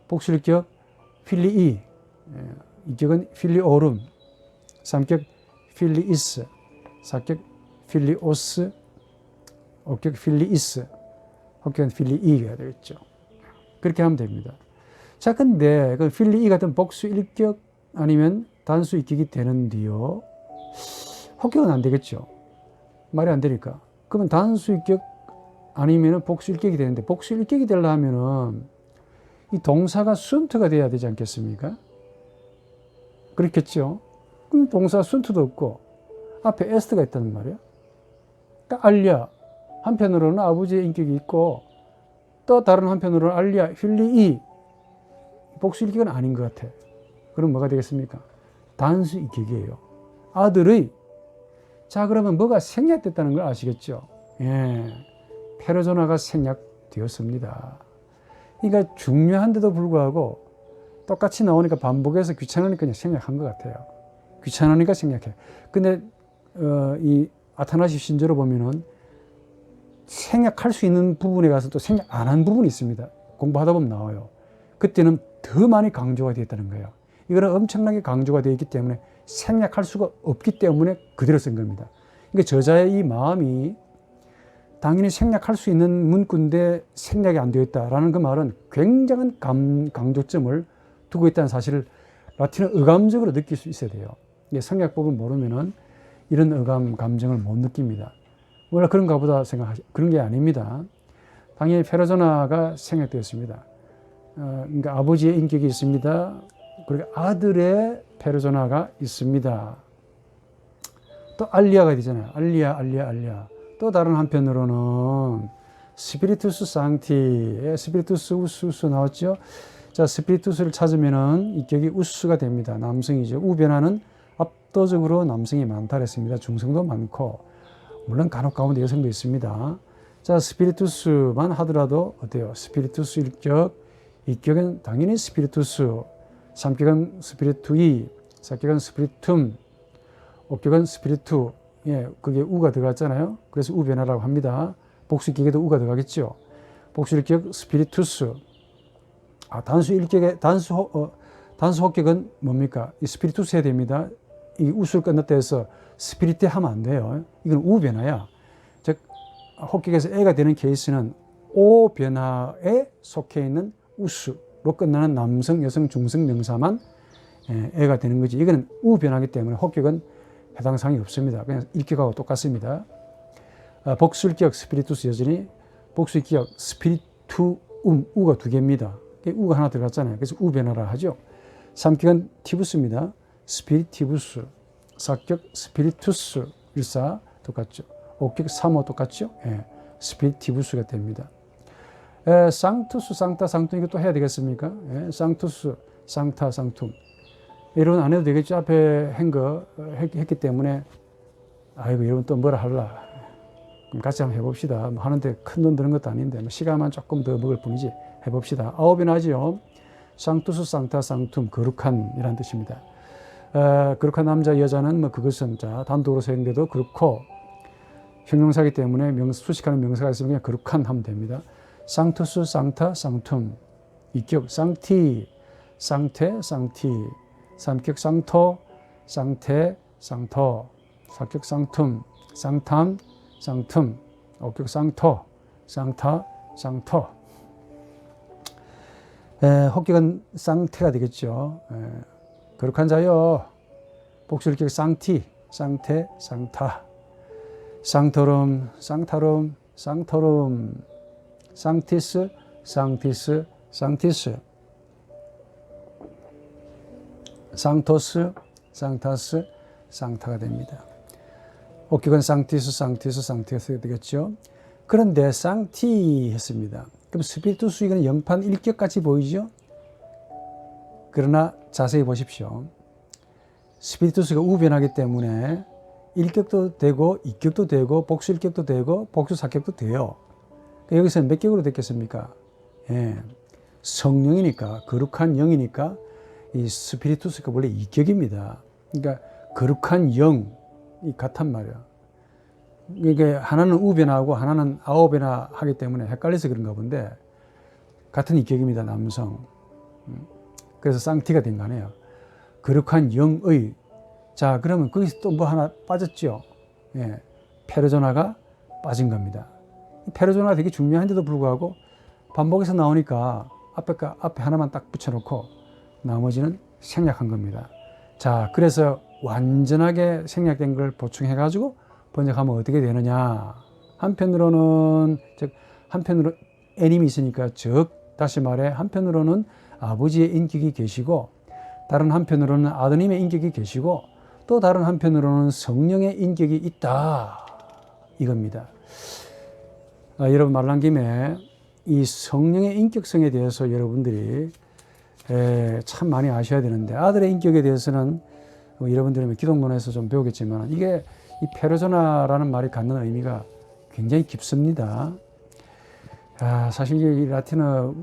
복수일격 필리이, 이격은 필리오름, 삼격 필리이스, 사격 필리오스, 오격 필리이스, 혹격은 필리이가 되겠죠. 그렇게 하면 됩니다. 자, 근데 그 필리이 같은 복수일격 아니면 단수일격이 되는데요. 혹격은 안 되겠죠. 말이 안 되니까. 그러면 단수일격 아니면 복수일격이 되는데 복수일격이 되려면은 이 동사가 순투가 돼야 되지 않겠습니까? 그렇겠죠. 그럼 동사 순투도 없고 앞에 에스트가 있다는 말이에요. 그러니까 알랴 한편으로는 아버지의 인격이 있고 또 다른 한편으로는 알리아, 휠리이 복수일격은 아닌 것 같아. 그럼 뭐가 되겠습니까? 단수일격이에요. 아들의. 자, 그러면 뭐가 생략됐다는 걸 아시겠죠? 예, 페르소나가 생략되었습니다. 그러니까 중요한데도 불구하고 똑같이 나오니까 반복해서 귀찮으니까 그냥 생략한 것 같아요. 귀찮으니까 생략해. 근데 이 아타나시 신조로 보면은 생략할 수 있는 부분에 가서 또 생략 안 한 부분이 있습니다. 공부하다 보면 나와요. 그때는 더 많이 강조가 되었다는 거예요. 이거는 엄청나게 강조가 되어 있기 때문에 생략할 수가 없기 때문에 그대로 쓴 겁니다. 그러니까 저자의 이 마음이 당연히 생략할 수 있는 문구인데 생략이 안 되어 있다라는 그 말은 굉장한 강조점을 두고 있다는 사실을 라틴어 의감적으로 느낄 수 있어야 돼요. 성략법을 모르면은 이런 의감, 감정을 못 느낍니다. 원래 그런가 보다 그런 게 아닙니다. 당연히 페르소나가 생략되었습니다. 그러니까 아버지의 인격이 있습니다. 그리고 아들의 페르소나가 있습니다. 또 알리아가 되잖아요. 알리아. 또 다른 한편으로는 스피리투스 상티, 스피리투스 우스 나왔죠. 자, 스피리투스를 찾으면은 인격이 우스가 됩니다. 남성이죠. 우변화는 압도적으로 남성이 많다 그랬습니다. 중성도 많고, 물론 간혹 가운데 여성도 있습니다. 자, 스피리투스만 하더라도 어때요? 스피리투스 일격은 당연히 스피리투스, 삼격은 스피리투이, 사격은 스피리툼, 옥격은 스피리투. 예, 그게 우가 들어갔잖아요. 그래서 우변화라고 합니다. 복수일격에도 우가 들어가겠죠. 복수일격 스피리투스. 단수 혹격은 뭡니까? 이 스피리투스 해야 됩니다. 이 우수를 끝났다 해서 스피리테 하면 안 돼요. 이건 우변화야. 즉, 혹격에서 애가 되는 케이스는 오 변화에 속해 있는 우수로 끝나는 남성, 여성, 중성 명사만 애가 되는 거지. 이거는 우변화이기 때문에 혹격은 해당 사항이 없습니다. 그냥 일격하고 똑같습니다. 복수일격 스피리투스 여전히 복수일격 스피리투 우가 두 개입니다. 우가 하나 들어갔잖아요. 그래서 우변화라 하죠. 삼격은 티부스입니다. 스피리티부스. 사격 스피리투스 일사 똑같죠. 옥격 사모 똑같죠. 예, 스피리티부스가 됩니다. 상투스, 상타, 상툼 이것도 해야 되겠습니까? 예, 상투스, 상타, 상툼. 이런 안 해도 되겠죠. 앞에 했기 때문에 아이고 여러분 또 뭐라 할라. 그럼 같이 한번 해봅시다. 뭐 하는데 큰 돈 드는 것도 아닌데 뭐 시간만 조금 더 먹을 뿐이지. 해봅시다. 아홉이 나죠. 상투스, 상타, 상툼, 거룩한 이란 뜻입니다. 거룩한 남자, 여자는 뭐 그것은 자 단독으로 사용돼도 그렇고 형용사이기 때문에 수식하는 명사가 있으면 그냥 거룩한 하면 됩니다. 상투스, 상타, 상툼, 이격 상티, 상태, 상티, 삼격 상토, 상태, 상토, 사격 상툼, 상탐, 상툼, 옥격 상토, 상타, 상토. 혹격은 쌍태가 되겠죠. 거룩한 자요. 복수일격 쌍티, 쌍태, 쌍타. 쌍토름, 쌍타름, 쌍토름. 쌍티스, 쌍티스, 쌍티스. 쌍토스, 쌍타스, 쌍타가 됩니다. 혹격은 쌍티스, 쌍티스, 쌍티스 되겠죠. 그런데 쌍티 했습니다. 그럼 스피리투스 이거는 영판 일격같이 보이죠? 그러나 자세히 보십시오. 스피리투스가 우변하기 때문에 일격도 되고 이격도 되고 복수일격도 되고 복수사격도 돼요. 그러니까 여기서는 몇 격으로 됐겠습니까? 예, 성령이니까 거룩한 영이니까 이 스피리투스가 원래 이격입니다. 그러니까 거룩한 영이 같단 말이야. 이게 하나는 우변하고 하나는 아오변화 하기 때문에 헷갈려서 그런가 본데 같은 이격입니다. 남성. 그래서 쌍티가 된 거 아니에요. 거룩한 영의. 자, 그러면 거기서 또 뭐 하나 빠졌죠. 예, 페르소나가 빠진 겁니다. 페르소나가 되게 중요한데도 불구하고 반복해서 나오니까 앞에 하나만 딱 붙여놓고 나머지는 생략한 겁니다. 자, 그래서 완전하게 생략된 걸 보충해가지고 번역하면 어떻게 되느냐. 한편으로는 애님이 있으니까 다시 말해 한편으로는 아버지의 인격이 계시고 다른 한편으로는 아드님의 인격이 계시고 또 다른 한편으로는 성령의 인격이 있다. 이겁니다. 여러분 말한 김에 이 성령의 인격성에 대해서 여러분들이 참 많이 아셔야 되는데, 아들의 인격에 대해서는 여러분들이 기독론에서 좀 배우겠지만, 이게 이 페르소나라는 말이 갖는 의미가 굉장히 깊습니다. 사실 이 라틴어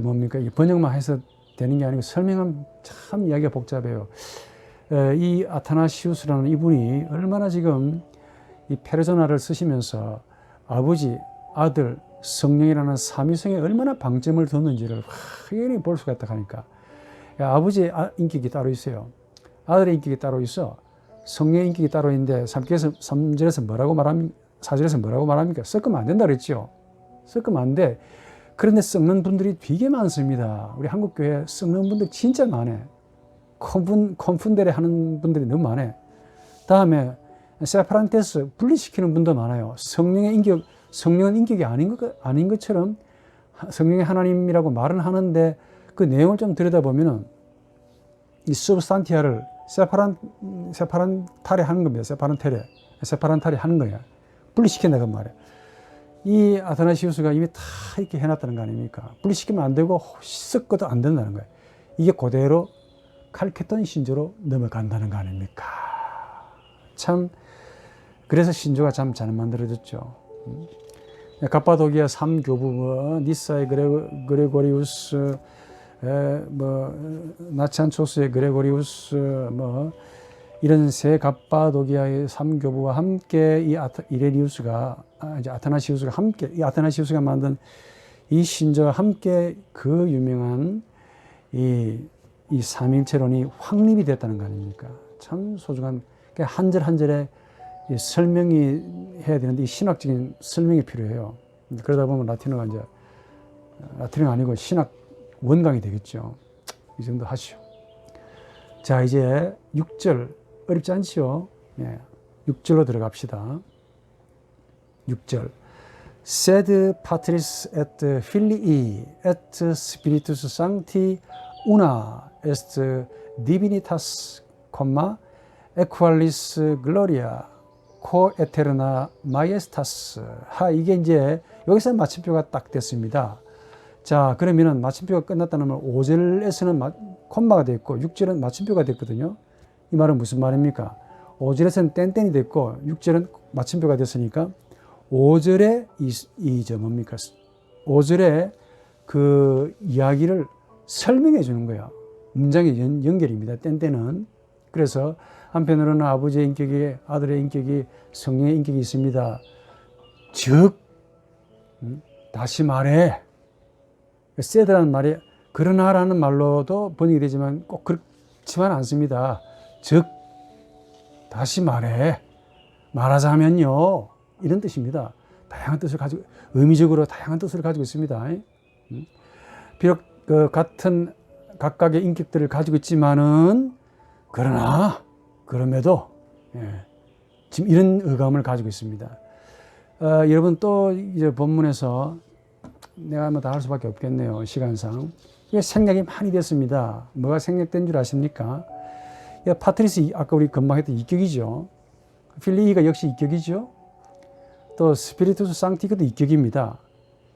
뭡니까? 이 번역만 해서 되는 게 아니고 설명하면 참 이야기가 복잡해요. 이 아타나시우스라는 이분이 얼마나 지금 이 페르소나를 쓰시면서 아버지, 아들, 성령이라는 삼위성에 얼마나 방점을 뒀는지를 확연히 볼 수가 있다 하니까, 아버지의 인격이 따로 있어요. 아들의 인격이 따로 있어. 성령의 인격이 따로 있는데 3절에서 뭐라고 말합니까? 4절에서 뭐라고 말합니까? 섞으면 안 된다 그랬죠. 섞으면 안 돼. 그런데 섞는 분들이 되게 많습니다. 우리 한국교회 섞는 분들 진짜 많아. 콘푼데레 하는 분들이 너무 많아. 다음에 세파란테스 분리시키는 분도 많아요. 성령은 인격이 아닌 것처럼 성령의 하나님이라고 말은 하는데, 그 내용을 좀 들여다보면은 이 substantia를 세파란타레 하는 겁니다. 세파란타레 하는 거야. 분리시킨다고 말이야. 이 아타나시우스가 이미 다 이렇게 해놨다는 거 아닙니까? 분리시키면 안 되고 섞어도 안 된다는 거예요. 이게 그대로 칼케톤 신조로 넘어간다는 거 아닙니까? 참, 그래서 신조가 참 잘 만들어졌죠. 갑바도기아 3교부, 니사의 그레고리우스, 나찬초스의 그레고리우스, 이런 세 갑바도기아의 3교부와 함께 이 아타나시우스가 함께, 이 아타나시우스가 만든 이 신조와 함께 그 유명한 이 삼일체론이 확립이 됐다는 거 아닙니까? 참 소중한, 한 절 한 절에 설명이 해야 되는데, 이 신학적인 설명이 필요해요. 그러다 보면 라틴어가 아니고 신학 원강이 되겠죠. 이 정도 하시오. 자, 이제 6절, 어렵지 않지요? 6절로 들어갑시다. 6절. Sed patris et filii et spiritus sancti una est divinitas, equalis gloria coeterna majestas. 이게 이제 여기서 마침표가 딱 됐습니다. 자, 그러면은 마침표가 끝났다는 말, 5절에서는 콤마가 됐고 6절은 마침표가 됐거든요. 이 말은 무슨 말입니까? 5절에서는 땡땡이 됐고 6절은 마침표가 됐으니까 5절에 뭡니까? 5절에 그 이야기를 설명해 주는 거야. 문장의 연결입니다. 땡땡은. 그래서 한편으로는 아버지의 인격이, 아들의 인격이, 성령의 인격이 있습니다. 즉, 다시 말해. 세드라는 말이 그러나라는 말로도 번역이 되지만 꼭 그렇지만 않습니다. 즉, 다시 말하자면요. 이런 뜻입니다. 다양한 뜻을 가지고, 의미적으로 다양한 뜻을 가지고 있습니다. 비록 그 같은 각각의 인격들을 가지고 있지만은, 그럼에도, 지금 이런 의감을 가지고 있습니다. 여러분 또 이제 본문에서 내가 다 할 수밖에 없겠네요. 시간상. 이게 생략이 많이 됐습니다. 뭐가 생략된 줄 아십니까? 파트리스, 아까 우리 금방 했던 이격이죠. 필리이가 역시 이격이죠. 또 스피리투스 상티그도 이격입니다.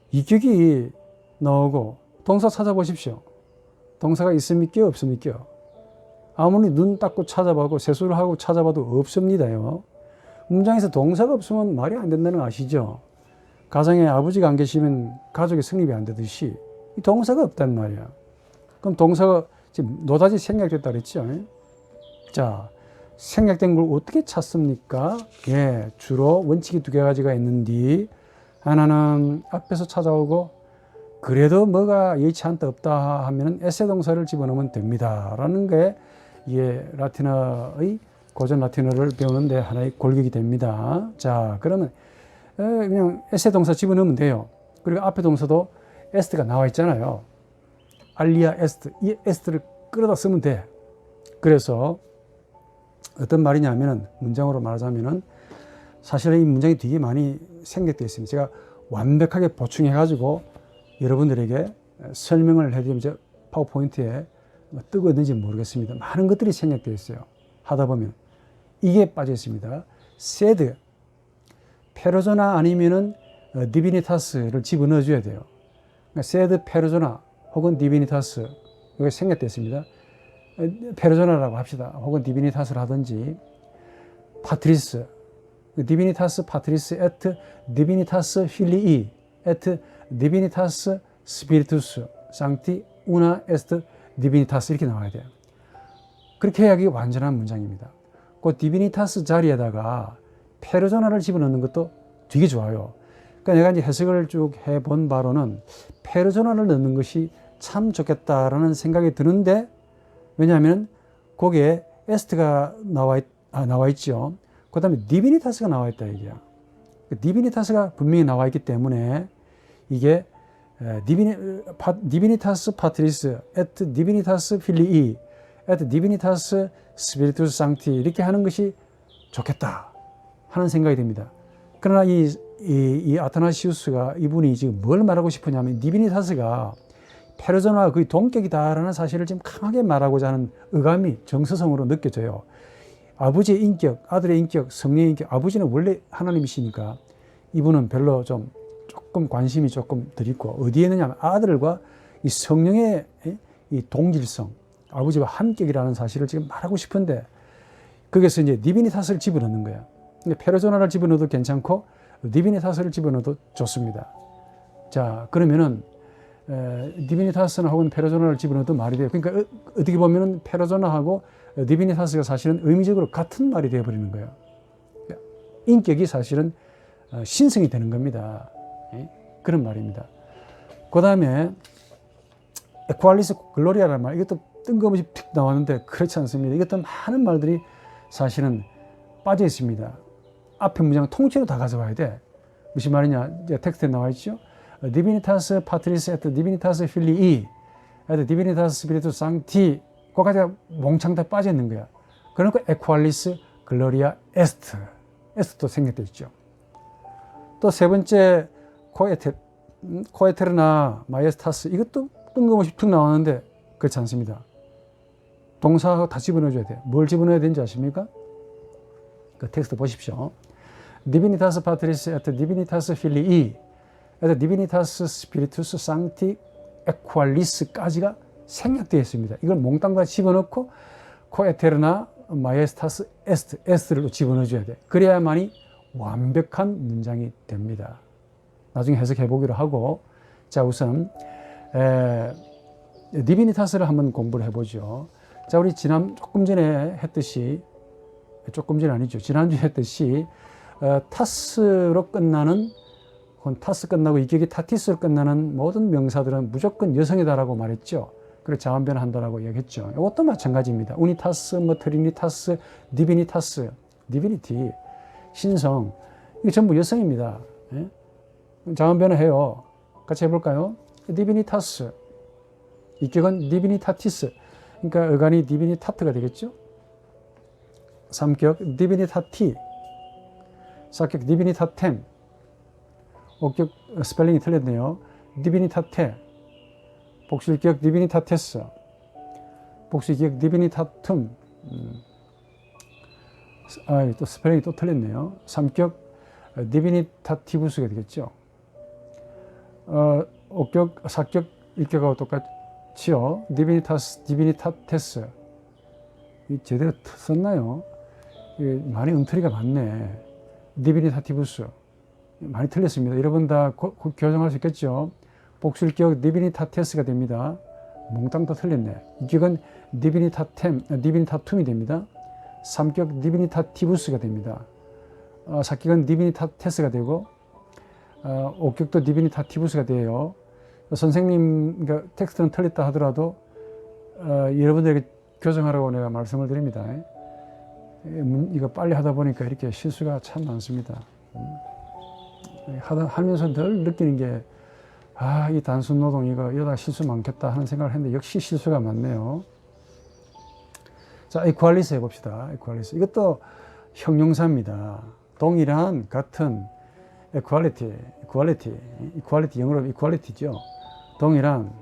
이격이 나오고 동사 찾아보십시오. 동사가 있습니까? 없습니까? 아무리 눈 닦고 찾아봐도 세수를 하고 찾아봐도 없습니다요. 문장에서 동사가 없으면 말이 안 된다는 거 아시죠? 가정에 아버지가 안 계시면 가족의 성립이 안 되듯이 이 동사가 없단 말이야. 그럼 동사가 지금 노다지 생략됐다 그랬죠? 자, 생략된 걸 어떻게 찾습니까? 주로 원칙이 두 가지가 있는데, 하나는 앞에서 찾아오고 그래도 뭐가 예치 않다 없다 하면 에세 동사를 집어넣으면 됩니다. 라는 게 이게 라틴어의 고전 라틴어를 배우는데 하나의 골격이 됩니다. 자, 그러면 그냥 에세 동사 집어넣으면 돼요. 그리고 앞에 동사도 에스트가 나와 있잖아요. 알리아 에스트, 이 에스트를 끌어다 쓰면 돼. 그래서 어떤 말이냐면은, 문장으로 말하자면은, 사실은 이 문장이 되게 많이 생략되어 있습니다. 제가 완벽하게 보충해가지고 여러분들에게 설명을 해드리면, 제 파워포인트에 뜨고 있는지 모르겠습니다. 많은 것들이 생략되어 있어요. 하다 보면. 이게 빠져 있습니다. 세드, 페르소나 아니면은 디비니타스를 집어넣어 줘야 돼요. 그러니까 세드 페르소나 혹은 디비니타스 이게 생략됐습니다. 페르소나라고 합시다. 혹은 디비니타스를 하든지 파트리스 디비니타스 파트리스 에트 디비니타스 필리이 에트 디비니타스 스피리투스 상티 우나 에스트 디비니타스 이렇게 나와야 돼요. 그렇게 해야 이게 완전한 문장입니다. 그 디비니타스 자리에다가 페르소나를 집어넣는 것도 되게 좋아요. 그러니까 내가 이제 해석을 쭉 해본 바로는 페르소나를 넣는 것이 참 좋겠다라는 생각이 드는데 왜냐하면 거기에 에스트가 나와 있죠. 그 다음에 디비니타스가 나와 있다 얘기야. 디비니타스가 분명히 나와 있기 때문에 이게 디비니타스 파트리스 에트 디비니타스 필리이 에트 디비니타스 스피리투스 상티 이렇게 하는 것이 좋겠다 하는 생각이 듭니다. 그러나 이 아타나시우스가 이분이 지금 뭘 말하고 싶으냐면 디비니타스가 페르소나와 거의 동격이다라는 사실을 지금 강하게 말하고자 하는 의감이 정서성으로 느껴져요. 아버지의 인격, 아들의 인격, 성령의 인격, 아버지는 원래 하나님이시니까 이분은 별로 조금 관심이 조금 덜 있고 어디에 있느냐 하면 아들과 이 성령의 이 동질성, 아버지와 한격이라는 사실을 지금 말하고 싶은데 거기서 이제 디비니타스를 집어넣는 거야. 근데 페르소나를 집어넣어도 괜찮고 디비니타스를 집어넣어도 좋습니다. 자, 그러면은 디비니타스나 혹은 페르소나를 집어넣어도 말이 돼요. 그러니까 어떻게 보면은 페르소나하고 디비니타스가 사실은 의미적으로 같은 말이 되어버리는 거예요. 인격이 사실은 신성이 되는 겁니다. 그런 말입니다. 그 다음에 에쿠알리스 글로리아라는 말, 이것도 뜬금없이 툭 나왔는데 그렇지 않습니다. 이것도 많은 말들이 사실은 빠져 있습니다. 앞에 문장 통째로 다 가져와야 돼. 무슨 말이냐? 이제 텍스트에 나와 있죠. 디비니타스 파트리스 에트 디비니타스 필리이 에트 디비니타스 스피리투 상티 거기까지 몽창 다 빠져 있는 거야. 그러니까 에쿠알리스 글로리아 에스트도 생략되어 있죠. 또 세 번째 코에테르나 마이에스타스 이것도 뜬금없이 툭 나왔는데 그렇지 않습니다. 동사하고 다 집어넣어줘야 돼요. 뭘 집어넣어야 되는지 아십니까? 그 텍스트 보십시오. 디비니타스 파트리스 에트 디비니타스 필리이 에트 디비니타스 스피리투스 상티 에쿠알리스까지가 생략되어 있습니다. 이걸 몽땅 다 집어넣고 코에테르나 마이에스타스 에스트를 집어넣어줘야 돼. 그래야만이 완벽한 문장이 됩니다. 나중에 해석해 보기로 하고 자 우선 디비니타스를 한번 공부를 해보죠. 자 우리 조금 전에 했듯이 조금 전 아니죠. 지난주에 했듯이 타스로 끝나는 타스 끝나고 이격이 타티스로 끝나는 모든 명사들은 무조건 여성이다라고 말했죠. 그래서 자원변한다라고 얘기했죠. 이것도 마찬가지입니다. 우니타스, 트리니타스, 디비니타스, 디비니티, 신성 이게 전부 여성입니다. 예? 자원변화해요. 같이 해볼까요? 디비니타스, 이격은 디비니타티스, 그러니까 어간이 디비니타트가 되겠죠. 삼격 디비니타티, 사격 디비니타템, 오격 스펠링이 틀렸네요. 디비니타테, 복수일격 디비니타테스, 복수일격 디비니타툼, 또 스펠링이 또 틀렸네요. 삼격 디비니타티부스가 되겠죠. 오격, 사격, 일격하고 똑같지요. 디비니타스, 디비니타테스. 제대로 썼나요? 많이 엉터리가 많네. 디비니타티부스. 많이 틀렸습니다. 여러분 다 교정할 수 있겠죠? 복수일격 디비니타테스가 됩니다. 몽땅 다 틀렸네. 이격은 디비니타툼이 됩니다. 삼격 디비니타티부스가 됩니다. 사격은 디비니타테스가 되고 오격도 디비니타티부스가 돼요. 선생님 그러니까 텍스트는 틀렸다 하더라도 여러분들에게 교정하라고 내가 말씀을 드립니다. 이거 빨리 하다 보니까 이렇게 실수가 참 많습니다. 하면서 늘 느끼는 게 이 단순 노동 이러다 실수 많겠다 하는 생각을 했는데 역시 실수가 많네요. 자, equalise 해봅시다. equalise. 이것도 형용사입니다. 동일한, 같은, equality 영어로 equality죠. 동일한,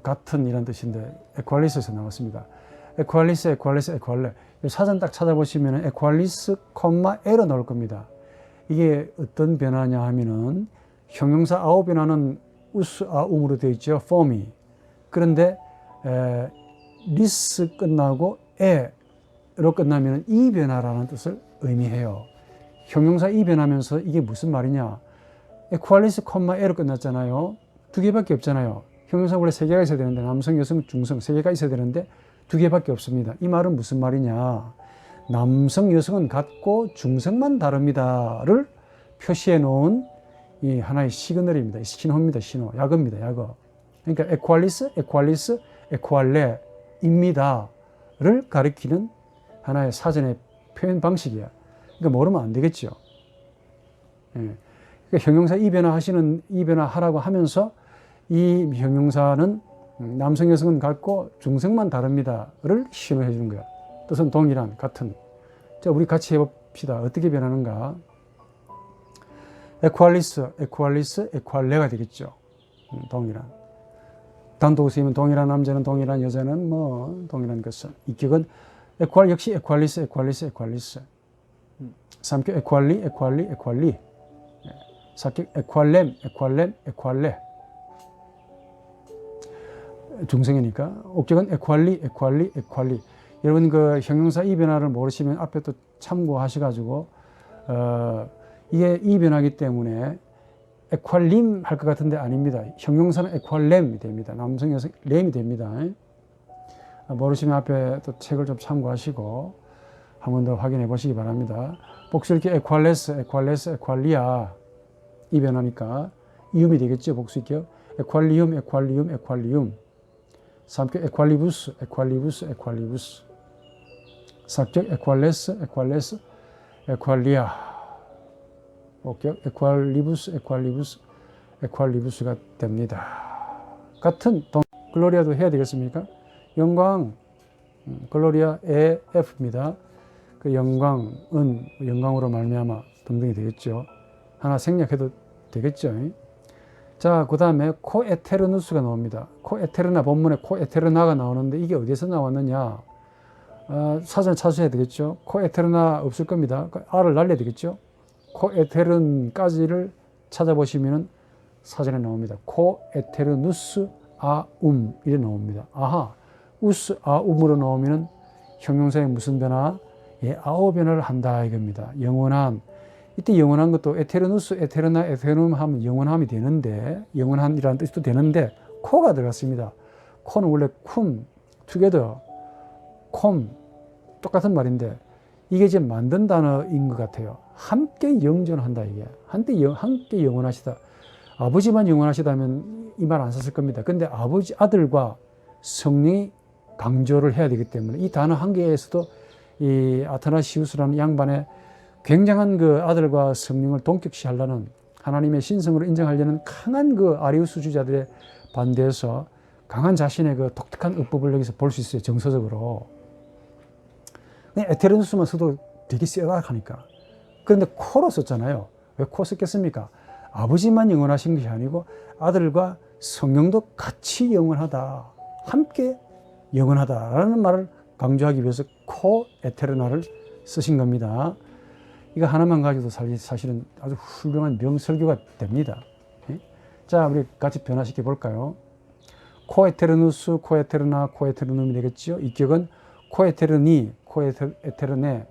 같은 이란 뜻인데 equalise에서 나왔습니다. equalise. 사전 딱 찾아보시면 equalise, 에러 나올 겁니다. 이게 어떤 변화냐 하면은 형용사 아우 변화는 우스 아움으로 되어 있죠. form이. 그런데 리스 끝나고 에로 끝나면 이 변화라는 뜻을 의미해요. 형용사 이 변하면서 이게 무슨 말이냐? 에퀄리스 콤마 에로 끝났잖아요. 두 개밖에 없잖아요. 형용사 원래 세 개가 있어야 되는데 남성, 여성, 중성 세 개가 있어야 되는데 두 개밖에 없습니다. 이 말은 무슨 말이냐? 남성, 여성은 같고 중성만 다릅니다를 표시해 놓은 이 하나의 시그널입니다. 신호입니다. 신호. 약어입니다. 약어. 그러니까 에퀄리스, 에퀄리스, 에퀄레입니다를 가리키는 하나의 사전의 표현 방식이야. 그러니까 모르면 안 되겠죠. 예. 그러니까 형용사 이 변화하시는 이 변화하라고 하면서 이 형용사는 남성, 여성은 같고 중성만 다릅니다를 신호해 주는 거야. 뜻은 동일한, 같은. 자, 우리 같이 해봅시다. 어떻게 변하는가? 에퀄리스, 에퀄리스, 에퀄레가 되겠죠. 동일한. 단독수이면 동일한 남자는 동일한 여자는 뭐 동일한 것은. 이격은 에퀄 역시 에퀄리스, 에퀄리스, 에퀄리스. 삼격 에퀄리, 에퀄리, 에퀄리. 사격 에퀄렘, 에퀄렘, 에퀄레. 중성이니까. 옥격은 에퀄리, 에퀄리, 에퀄리. 여러분 그 형용사 이 변화를 모르시면 앞에 또 참고하셔가지고 이게 이 변화이기 때문에 에퀄림 할 것 같은데 아닙니다. 형용사는 에퀄렘이 됩니다. 남성, 여성 렘이 됩니다. 모르시면 앞에 또 책을 좀 참고하시고 한 번 더 확인해 보시기 바랍니다. 복수일격 에퀄레스, 에퀄레스, 에퀄리아 이 변화니까 이음이 되겠죠. 복수일격 에퀄리움, 에퀄리움, 에퀄리움. 삼격 에퀄리부스, 에퀄리부스, 에퀄리부스. 사격 에퀄레스, 에퀄레스, 에퀄리아. 목격 에퀄리부스, 에퀄리부스, 에퀄리부스가 됩니다. 같은 글로리아도 해야 되겠습니까? 영광, 글로리아 F입니다. 그 영광은 영광으로 말미암아 등등이 되겠죠. 하나 생략해도 되겠죠. 자, 그 다음에 코에테르누스가 나옵니다. 코에테르나 본문에 코에테르나가 나오는데 이게 어디서 나왔느냐? 사전에 찾으셔야 되겠죠. 코에테르나 없을 겁니다. R을 날려야 되겠죠. 코에테른까지를 찾아보시면 사전에 나옵니다. 코에테르누스 아움 이래 나옵니다. 아하, 우스 아움으로 나오면 형용사의 무슨 변화? 예, 아오 변화를 한다 이겁니다. 영원한. 이때 영원한 것도 에테르누스, 에테르나, 에테르눔 하면 영원함이 되는데 영원한이라는 뜻도 되는데 코가 들어갔습니다. 코는 원래 쿰, 투게더, 콤 똑같은 말인데 이게 지금 만든 단어인 것 같아요. 함께 영존한다 이게. 함께 영원하시다. 아버지만 영원하시다면 이 말 안 썼을 겁니다. 근데 아버지, 아들과 성령이 강조를 해야 되기 때문에 이 단어 한 개에서도 이 아타나시우스라는 양반의 굉장한 그 아들과 성령을 동격시하려는 하나님의 신성으로 인정하려는 강한 그 아리우스 주자들의 반대에서 강한 자신의 그 독특한 어법을 여기서 볼 수 있어요. 정서적으로. 에테르누스만 써도 되게 쎄락하니까. 그런데 코로 썼잖아요. 왜 코 썼겠습니까? 아버지만 영원하신 것이 아니고 아들과 성령도 같이 영원하다. 함께 영원하다라는 말을 강조하기 위해서 코 에테르나를 쓰신 겁니다. 이거 하나만 가지고도 사실은 아주 훌륭한 명설교가 됩니다. 자, 우리 같이 변화시켜 볼까요? 코에테르누스, 코에테르나, 코에테르눔이 되겠죠. 이격은 코에테르니, 코에테르네,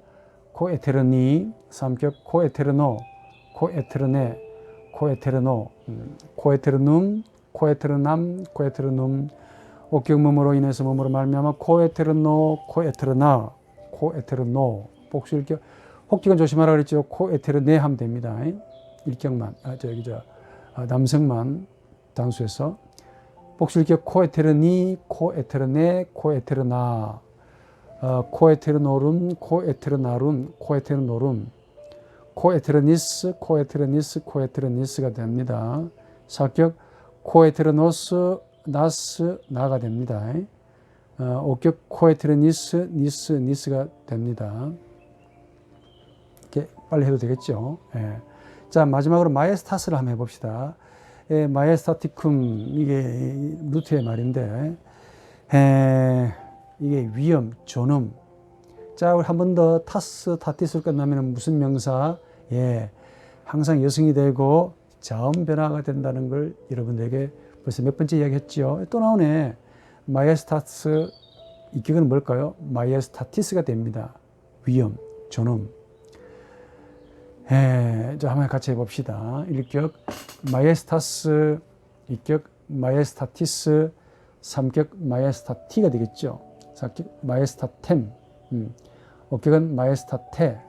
코에테르니, 삼격 코에테르노, 코에테르네, 코에테르노, 코에테르눔, 코에테르남, 코에테르눔. 옥격 뭐뭐로 인해서 뭐뭐로 말미암아 코에테르노, 코에테르나, 코에테르노. 복수일격. 혹격은 조심하라 그랬죠. 코에테르네 하면 됩니다. 일격만, 남성만 단수해서. 복수일격 코에테르니, 코에테르네, 코에테르나. 코에테르노룸, 코에테르나룸, 코에테르노룸. 코에테르니스, 코에테르니스, 코에테르니스가 됩니다. 사격 코에테르노스, 나스, 나가 됩니다. 옥격 코에테르니스, 니스, 니스가 됩니다. 이렇게 빨리 해도 되겠죠. 예. 자, 마지막으로 마에스타스를 한번 해봅시다. 마에스타티쿰, 이게 루트의 말인데, 이게 위엄, 존엄. 자, 우리 한 번 더 타스, 타티스로 끝나면 무슨 명사? 예. 항상 여성이 되고 자음 변화가 된다는 걸 여러분들에게 벌써 몇 번째 이야기했죠. 또 나오네. 마이에스타스 인격은 뭘까요? 마이에스타티스가 됩니다. 위엄, 존엄. 자, 한번 같이 해봅시다. 일격 마이에스타스, 이격 마이에스타티스, 삼격 마이에스타티가 되겠죠. 사격 마이에스타템, 어격은 마이에스타테,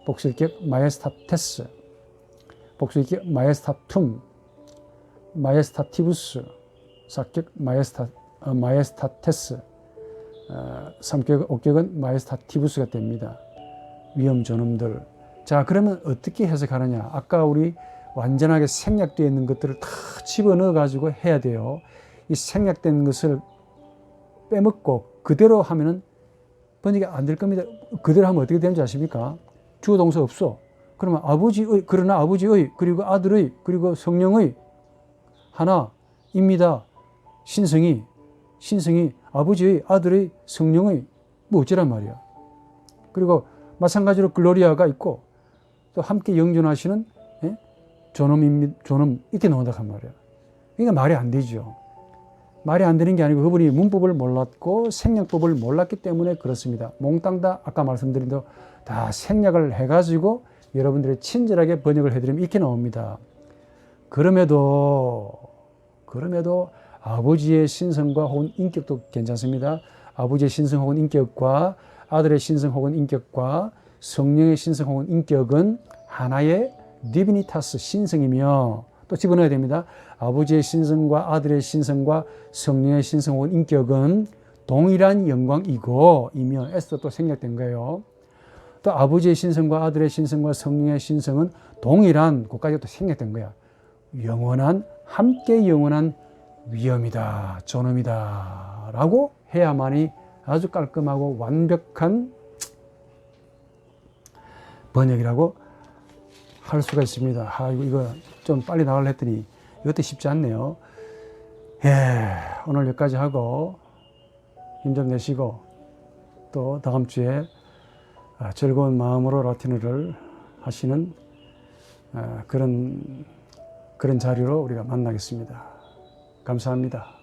복수일격 마이에스타테스, 복수일격 마이에스타툼, 마이에스타티부스, 사격 마이에스타테스, 삼격, 어격은 마이에스타티부스가 됩니다. 위엄, 존엄들. 자, 그러면 어떻게 해석하느냐? 아까 우리 완전하게 생략되어 있는 것들을 다 집어넣어 가지고 해야 돼요. 이 생략된 것을 빼먹고 그대로 하면은 번역이 안 될 겁니다. 그대로 하면 어떻게 되는지 아십니까? 주어 동사 없어. 그러면 아버지의, 그러나 아버지의, 그리고 아들의, 그리고 성령의 하나입니다. 신성이 아버지의, 아들의, 성령의 뭐 어쩌란 말이야. 그리고 마찬가지로 글로리아가 있고 또 함께 영존하시는 존엄 이렇게 나온다 한 말이야. 그러니까 말이 안 되죠. 말이 안 되는 게 아니고 그분이 문법을 몰랐고 생략법을 몰랐기 때문에 그렇습니다. 몽땅 다 아까 말씀드린 대로 다 생략을 해가지고 여러분들이 친절하게 번역을 해드리면 이렇게 나옵니다. 그럼에도 아버지의 신성과 혹은 인격도 괜찮습니다. 아버지의 신성 혹은 인격과 아들의 신성 혹은 인격과 성령의 신성 혹은 인격은 하나의 디비니타스 신성이며 또 집어넣어야 됩니다. 아버지의 신성과 아들의 신성과 성령의 신성 혹은 인격은 동일한 영광이고 이며 에스도 또 생략된 거예요. 또 아버지의 신성과 아들의 신성과 성령의 신성은 동일한 그까지 또 생략된 거야. 영원한 함께 영원한 위엄이다, 존엄이다 라고 해야만이 아주 깔끔하고 완벽한 번역이라고 할 수가 있습니다. 이거 좀 빨리 나가려 했더니 이것도 쉽지 않네요. 오늘 여기까지 하고 힘 좀 내시고 또 다음 주에 즐거운 마음으로 라틴어를 하시는 그런 자리로 우리가 만나겠습니다. 감사합니다.